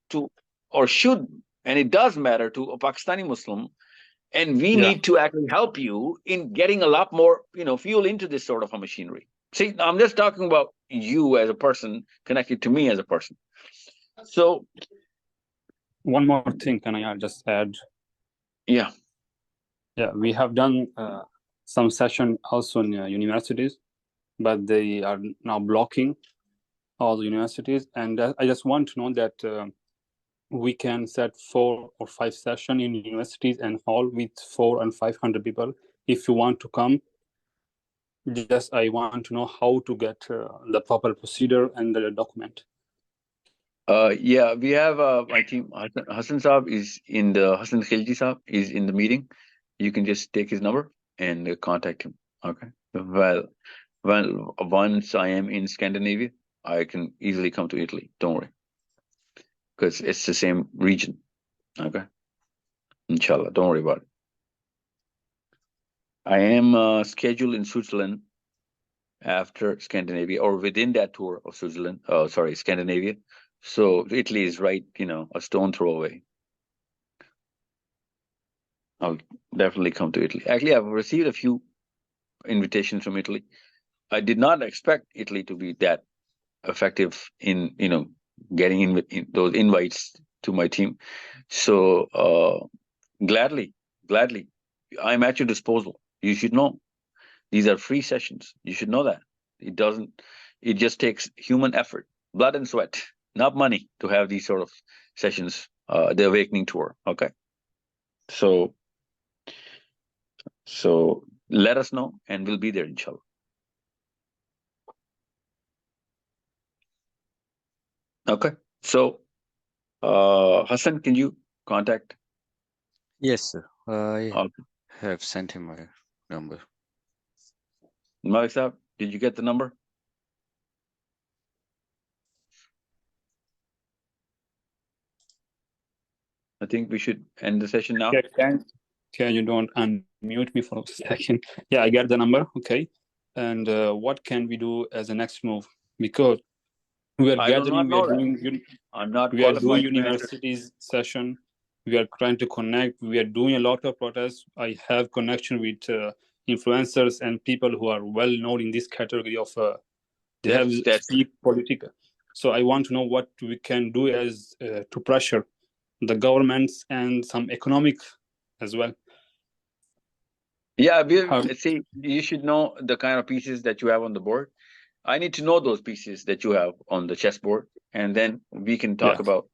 to, or should, and it does matter to a Pakistani Muslim. And we need to actually help you in getting a lot more, fuel into this sort of a machinery. See, I'm just talking about you as a person connected to me as a person. So one more thing, can I just add? Yeah, we have done some session also in universities, but they are now blocking all the universities. And I just want to know that we can set 4 or 5 sessions in universities and hall with 400 and 500 people. If you want to come, just I want to know how to get the proper procedure and the document. Yeah, we have my team. Hassan Saab is in the Hassan Khilji Saab is in the meeting. You can just take his number and contact him. Okay. Well, once I am in Scandinavia, I can easily come to Italy. Don't worry, because it's the same region. Okay. Inshallah, don't worry about it. I am scheduled in Switzerland after Scandinavia, or within that tour of Switzerland. Scandinavia. So Italy is right, a stone throw away. I'll definitely come to Italy. Actually, I've received a few invitations from Italy. I did not expect Italy to be that effective in, getting in those invites to my team. So gladly, I'm at your disposal. You should know. These are free sessions. You should know that. It just takes human effort, blood and sweat, not money, to have these sort of sessions, the Awakening Tour. Okay. So let us know and we'll be there, inshallah. Okay. So Hassan, can you contact? Yes, sir. I Okay. have sent him my number. Malik Saab, did you get the number? I think we should end the session now. Can you don't unmute me for a second? Yeah, I get the number. Okay. And what can we do as a next move? Because we are I do not gathering, know that. I'm not we are doing qualified to answer. universities session. We are trying to connect. We are doing a lot of protests. I have connection with influencers and people who are well known in this category of they have speak political. So I want to know what we can do as to pressure the governments and some economic as well. Yeah, see, you should know the kind of pieces that you have on the board. I need to know those pieces that you have on the chessboard, and then we can talk about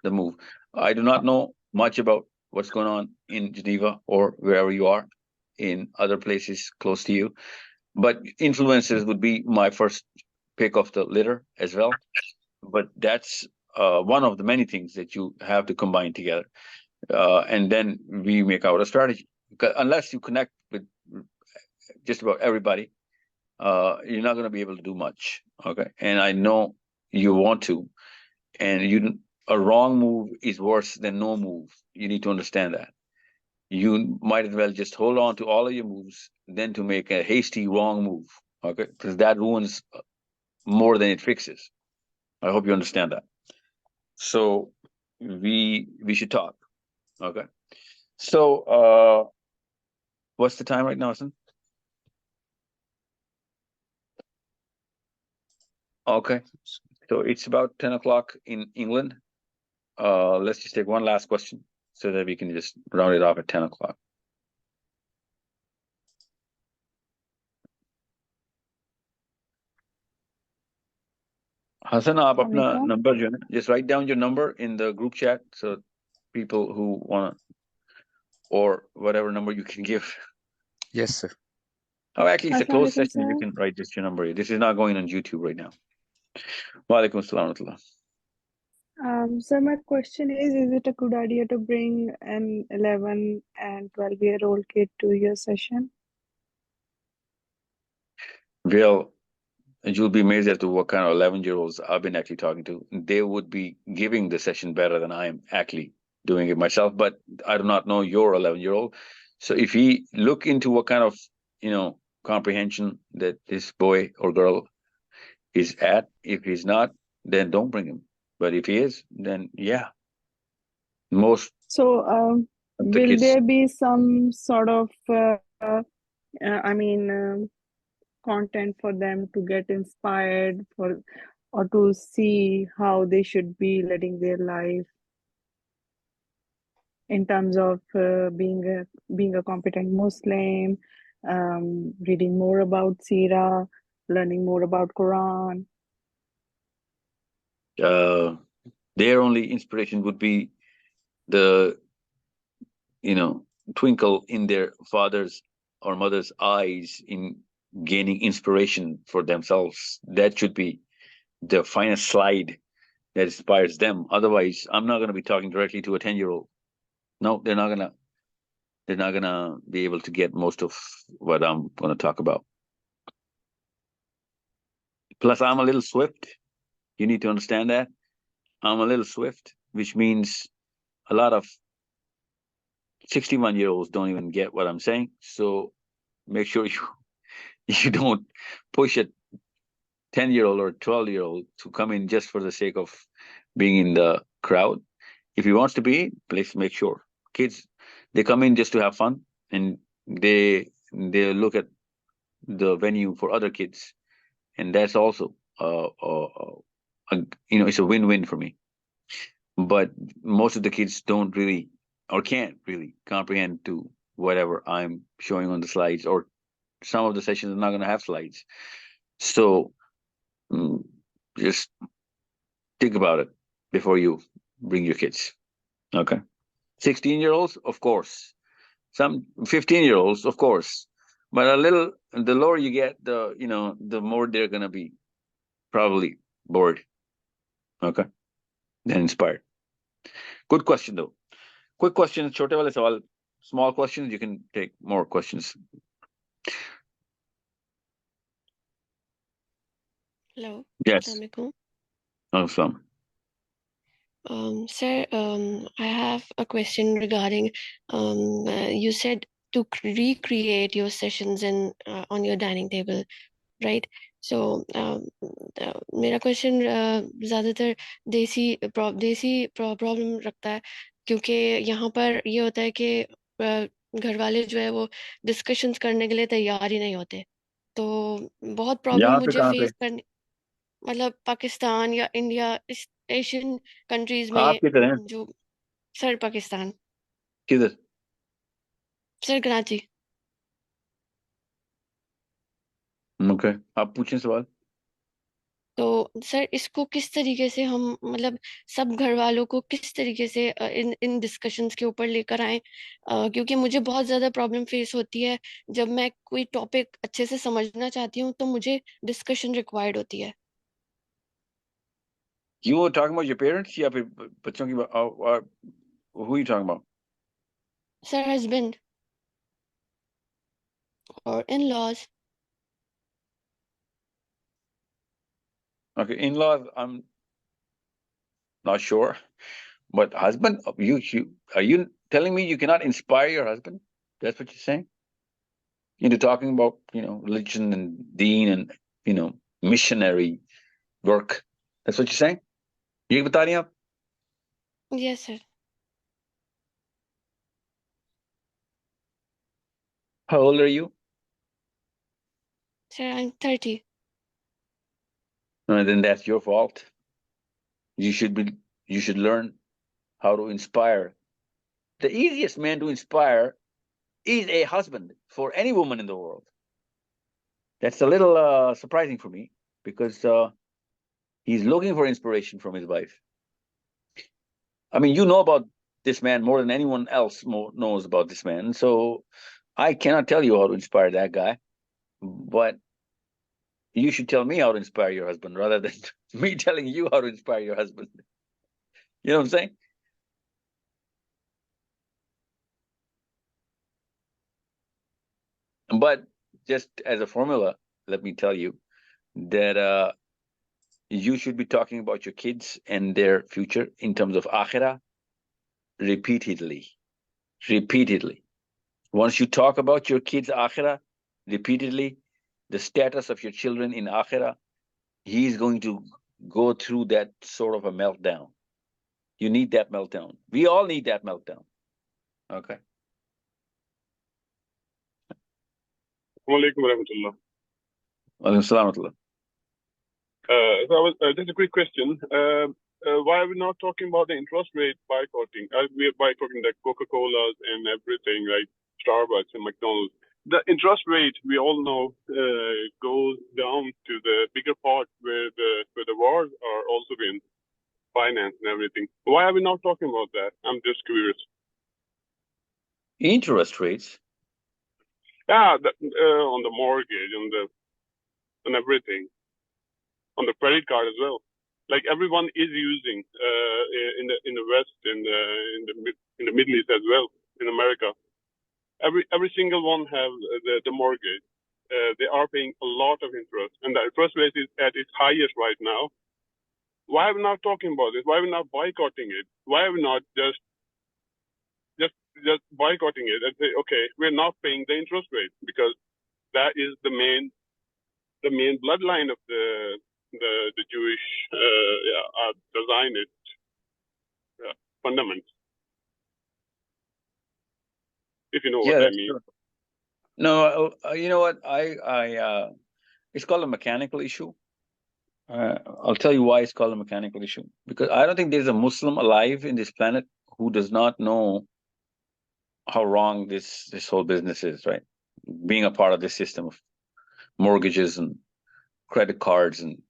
the move. I do not know much about what's going on in Geneva or wherever you are in other places close to you, but influencers would be my first pick of the litter as well. But that's one of the many things that you have to combine together, and then we make out a strategy. Because unless you connect with just about everybody, you're not going to be able to do much. Okay, and I know you want to, and a wrong move is worse than no move. You need to understand that. You might as well just hold on to all of your moves than to make a hasty wrong move. Okay, because that ruins more than it fixes. I hope you understand that. So we should talk. Okay. So what's the time right now, son? Okay. So it's about 10 o'clock in England. Let's just take one last question so that we can just round it off at 10 o'clock. Hassan, आप अपना number जो है ना, just write down your number in the group chat so people who want to, or whatever number you can give. Yes, sir. Oh, actually, it's a closed session. You can write just your number. This is not going on YouTube right now. Wa alaikum assalam wa rahmatullah. So my question is it a good idea to bring an 11 and 12-year-old kid to your session? Well, you'll be amazed as to what kind of 11-year-olds I've been actually talking to. They would be giving the session better than I am actually doing it myself, but I do not know your 11-year-old. So if he look into what kind of, comprehension that this boy or girl is at, if he's not, then don't bring him. But if he is, then yeah. So will there be some sort of, content for them to get inspired or to see how they should be leading their life in terms of being a competent Muslim, reading more about Sirah, learning more about Quran? Their only inspiration would be the, twinkle in their father's or mother's eyes in gaining inspiration for themselves. That should be the finest slide that inspires them. Otherwise, I'm not going to be talking directly to a 10-year-old. No, they're not gonna be able to get most of what I'm going to talk about. Plus, I'm a little swift. You need to understand that. I'm a little swift, which means a lot of 61-year-olds don't even get what I'm saying. So make sure you don't push a 10-year-old or 12-year-old to come in just for the sake of being in the crowd. If he wants to be, please make sure. Kids, they come in just to have fun, and they look at the venue for other kids, and that's also it's a win-win for me. But most of the kids don't really or can't really comprehend to whatever I'm showing on the slides, or some of the sessions are not going to have slides. So just think about it before you bring your kids. Okay. 16-year-olds, of course. Some 15-year-olds, of course. But the lower you get, the more they're going to be probably bored. Okay. Then inspired. Good question, though. Quick question, छोटे वाले सवाल small questions, you can take more questions. Hello. Yes. Assalamualaikum. Awesome. Sir, I have a question regarding you said to recreate your sessions in on your dining table, right? So मेरा question ज़्यादातर देसी problem रखता है, क्योंकि यहाँ पर ये होता है कि घर वाले जो है वो डिस्कशंस करने के लिए तैयार ही नहीं होते, तो बहुत प्रॉब्लम यहाँ पे मुझे कहाँ पे? फेस करनी, मतलब पाकिस्तान या इंडिया, इस एशियन कंट्रीज आप में किधर हैं? जो। सर पाकिस्तान। किधर? सर कराची। ओके, आप पूछें सवाल। तो सर इसको किस तरीके से हम, मतलब सब घर वालों को किस तरीके से इन डिस्कशंस के ऊपर लेकर आए, क्योंकि मुझे बहुत ज़्यादा प्रॉब्लम फेस होती है जब मैं कोई टॉपिक अच्छे से समझना चाहती हूँ तो मुझे डिस्कशन रिक्वायर्ड होती है। You were talking about your parents या फिर बच्चों की who are you talking about? Sir husband और in laws. Okay, in-laws, I'm not sure, but husband, are you telling me you cannot inspire your husband? That's what you're saying? Into talking about, religion and deen and, missionary work. That's what you're saying? ये बता रही हैं आप? Yes sir. How old are you? Sir I am 30। Then that's your fault. You should learn how to inspire. The easiest man to inspire is a husband for any woman in the world. That's a little surprising for me because he's looking for inspiration from his wife. I mean, you know about this man more than anyone else knows about this man. So I cannot tell you how to inspire that guy, but you should tell me how to inspire your husband rather than me telling you how to inspire your husband. You know what I'm saying? But just as a formula, let me tell you that you should be talking about your kids and their future in terms of akhirah repeatedly. Once you talk about your kids' akhirah repeatedly, the status of your children in akhirah, he's going to go through that sort of a meltdown. You need that meltdown. We all need that meltdown. Okay. Assalamualaikum warahmatullah. Walaikum salam wa rahmatullah. Just a quick question. Why are we not talking about the interest rate boycotting? We are boycotting the Coca-Colas and everything, like Starbucks and McDonald's. The interest rate, we all know, goes down to the bigger part where the wars are also being financed and everything. Why are we not talking about that? I'm just curious. Interest rates? Yeah, on the mortgage, on everything, on the credit card as well. Like everyone is using in the West, in the Middle East as well, in America. Every single one have the mortgage. They are paying a lot of interest, and the interest rate is at its highest right now. Why are we not talking about this? Why are we not boycotting it? Why are we not just boycotting it and say, okay, we're not paying the interest rate, because that is the main bloodline of the Jewish the Zionist fundament, if you know what I mean. True. No, you know what? It's called a mechanical issue. I'll tell you why it's called a mechanical issue. Because I don't think there's a Muslim alive in this planet who does not know how wrong this whole business is, right? Being a part of this system of mortgages and credit cards and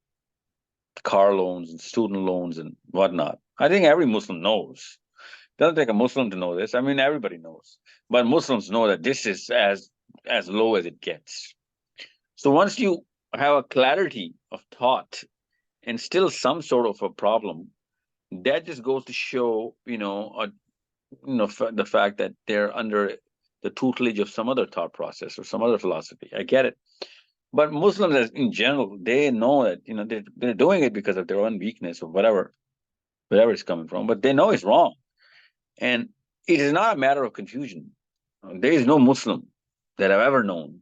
car loans and student loans and whatnot. I think every Muslim knows. It doesn't take a Muslim to know this. I mean, everybody knows. But Muslims know that this is as low as it gets. So once you have a clarity of thought and still some sort of a problem, that just goes to show, the fact that they're under the tutelage of some other thought process or some other philosophy. I get it. But Muslims in general, they know that, they're doing it because of their own weakness or whatever it's coming from, but they know it's wrong. And it is not a matter of confusion. There is no Muslim that I've ever known,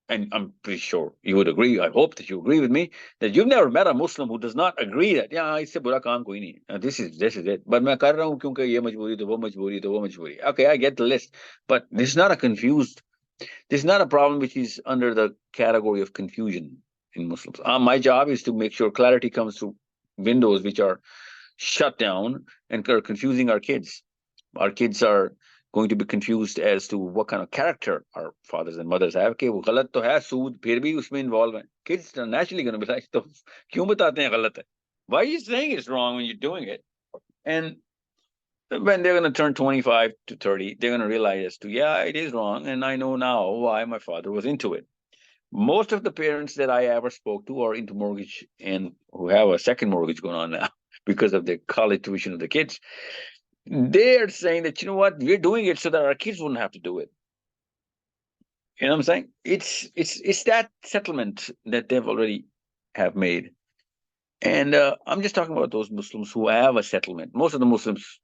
and I'm pretty sure you would agree, I hope that you agree with me, that you've never met a Muslim who does not agree that, yeah, इससे बुरा काम कोई नहीं है. This is it. But मैं कर रहा हूँ क्योंकि ये मजबूरी तो वो मजबूरी तो वो मजबूरी. Okay, I get the list. But this is not a problem which is under the category of confusion in Muslims. My job is to make sure clarity comes through windows which are shut down and are confusing our kids. Our kids are going to be confused as to what kind of character our fathers and mothers have. कि वो गलत तो है, सूद फिर भी उसमें involved है. Kids are naturally going to be like, तो क्यों बताते हैं गलत है? Why are you saying it's wrong when you're doing it? And when they're going to turn 25 to 30, they're going to realize, yeah, it is wrong, and I know now why my father was into it. Most of the parents that I ever spoke to are into mortgage and who have a second mortgage going on now because of the college tuition of the kids. They're saying that, we're doing it so that our kids wouldn't have to do it. You know what I'm saying? It's that settlement that they've already have made. And I'm just talking about those Muslims who have a settlement. Most of the Muslims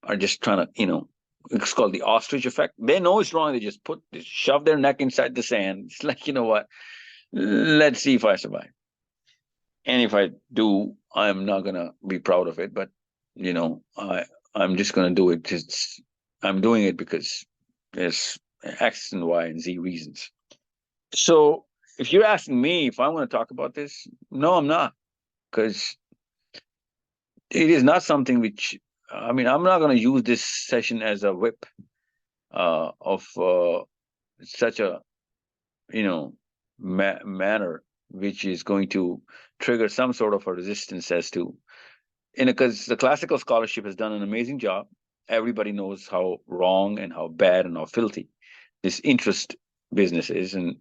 are just trying to, it's called the ostrich effect. They know it's wrong. They just shove their neck inside the sand. It's like, you know what? Let's see if I survive. And if I do, I'm not going to be proud of it. But, I'm just going to do it. I'm doing it because there's X and Y and Z reasons. So if you're asking me if I want to talk about this, no, I'm not. Because it is not something which, I'm not going to use this session as a whip of such a, manner which is going to trigger some sort of a resistance as to, because the classical scholarship has done an amazing job. Everybody knows how wrong and how bad and how filthy this interest business is. And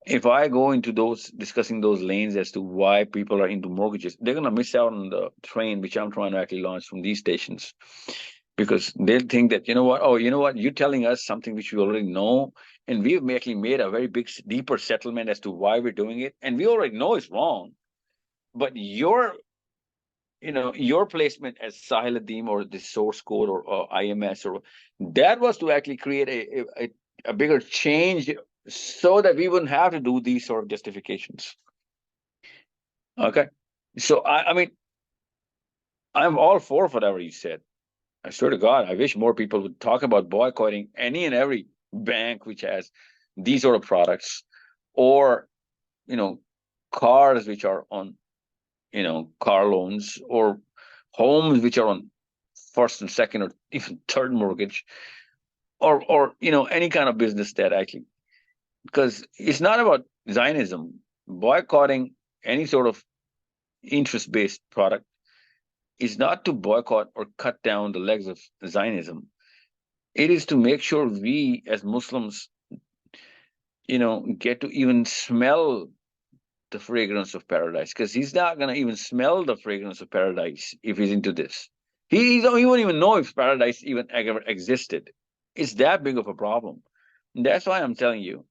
if I go into discussing those lanes as to why people are into mortgages, they're going to miss out on the train, which I'm trying to actually launch from these stations, because they'll think that, you're telling us something which we already know. And we've actually made a very big, deeper settlement as to why we're doing it. And we already know it's wrong. But your placement as Sahil Adeem or the source code or IMS, or that was to actually create a bigger change so that we wouldn't have to do these sort of justifications. Okay. So I'm all for whatever you said. I swear to God, I wish more people would talk about boycotting any and every bank which has these sort of products, or, cars which are on, car loans, or homes which are on first and second or even third mortgage, or any kind of business that actually, because it's not about Zionism. Boycotting any sort of interest-based product is not to boycott or cut down the legs of Zionism. It is to make sure we as Muslims, get to even smell the fragrance of paradise, because he's not going to even smell the fragrance of paradise if he's into this. He won't even know if paradise even ever existed. It's that big of a problem. And that's why I'm telling you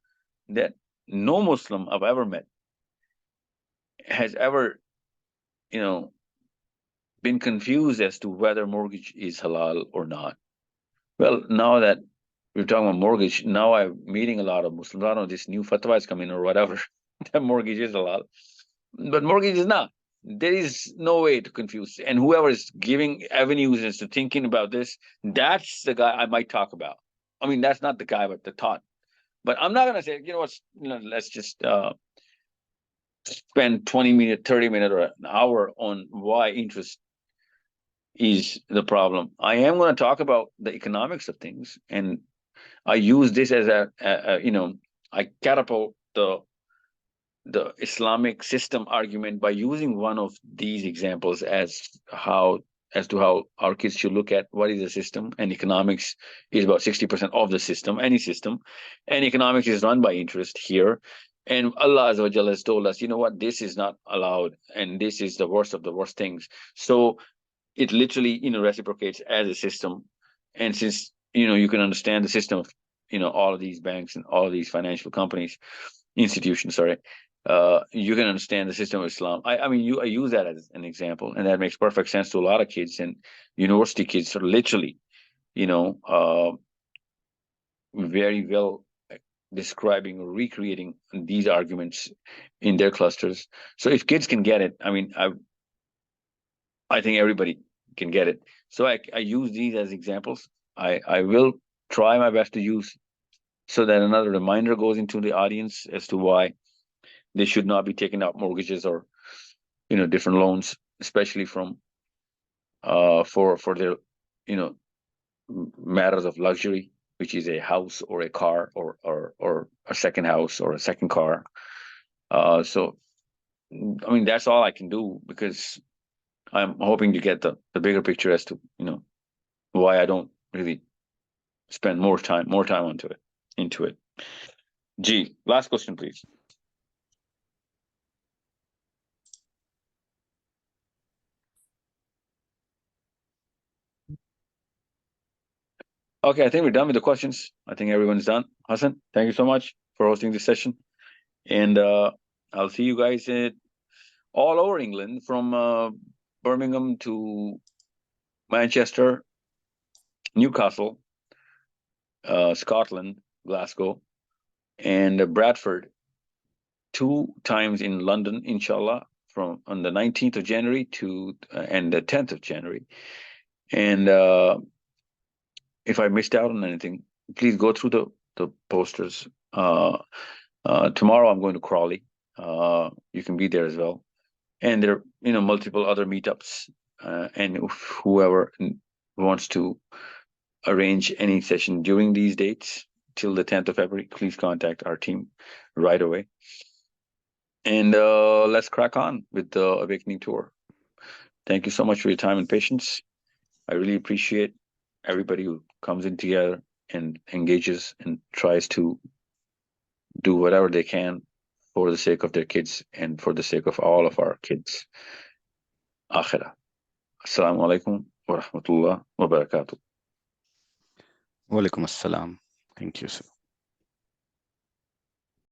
that no Muslim I've ever met has ever, been confused as to whether mortgage is halal or not. Well, now that we're talking about mortgage, now I'm meeting a lot of Muslims. I don't know, this new fatwa is coming or whatever, that mortgage is halal. But mortgage is not. There is no way to confuse. And whoever is giving avenues as to thinking about this, that's the guy I might talk about. That's not the guy, but the thought. But I'm not going to say, let's just spend 20 minutes, 30 minutes, or an hour on why interest is the problem. I am going to talk about the economics of things. And I use this as I catapult the Islamic system argument by using one of these examples as to how our kids should look at what is the system. And economics is about 60% of the system, any system. And economics is run by interest here. And Allah Azza wa Jalla has told us, this is not allowed, and this is the worst of the worst things. So it literally, reciprocates as a system. And since, you can understand the system of, all of these banks and all of these financial institutions, sorry, you can understand the system of Islam. I mean, I use that as an example, and that makes perfect sense to a lot of kids, and university kids are literally, very well describing or recreating these arguments in their clusters. So if kids can get it, I mean, I think everybody can get it. So I use these as examples. I will try my best to use, so that another reminder goes into the audience as to why they should not be taking out mortgages or, different loans, especially from for their, matters of luxury, which is a house or a car or a second house or a second car. So, I mean, that's all I can do, because I'm hoping to get the bigger picture as to, why I don't really spend more time into it. G, last question, please. Okay, I think we're done with the questions. I think everyone's done. Hassan, thank you so much for hosting this session. And I'll see you guys all over England, from Birmingham to Manchester, Newcastle, Scotland, Glasgow, and Bradford, 2 times in London, inshallah, from on the 19th of January to and the 10th of January. And if I missed out on anything, please go through the posters. Tomorrow I'm going to Crawley. You can be there as well. And there are, multiple other meetups. And whoever wants to arrange any session during these dates till the 10th of February, please contact our team right away. And let's crack on with the Awakening Tour. Thank you so much for your time and patience. I really appreciate everybody who comes in together and engages and tries to do whatever they can for the sake of their kids and for the sake of all of our kids. Akhira. Assalamu alaikum wa rahmatullah wa barakatuh. Walaikum assalam. Thank you, sir.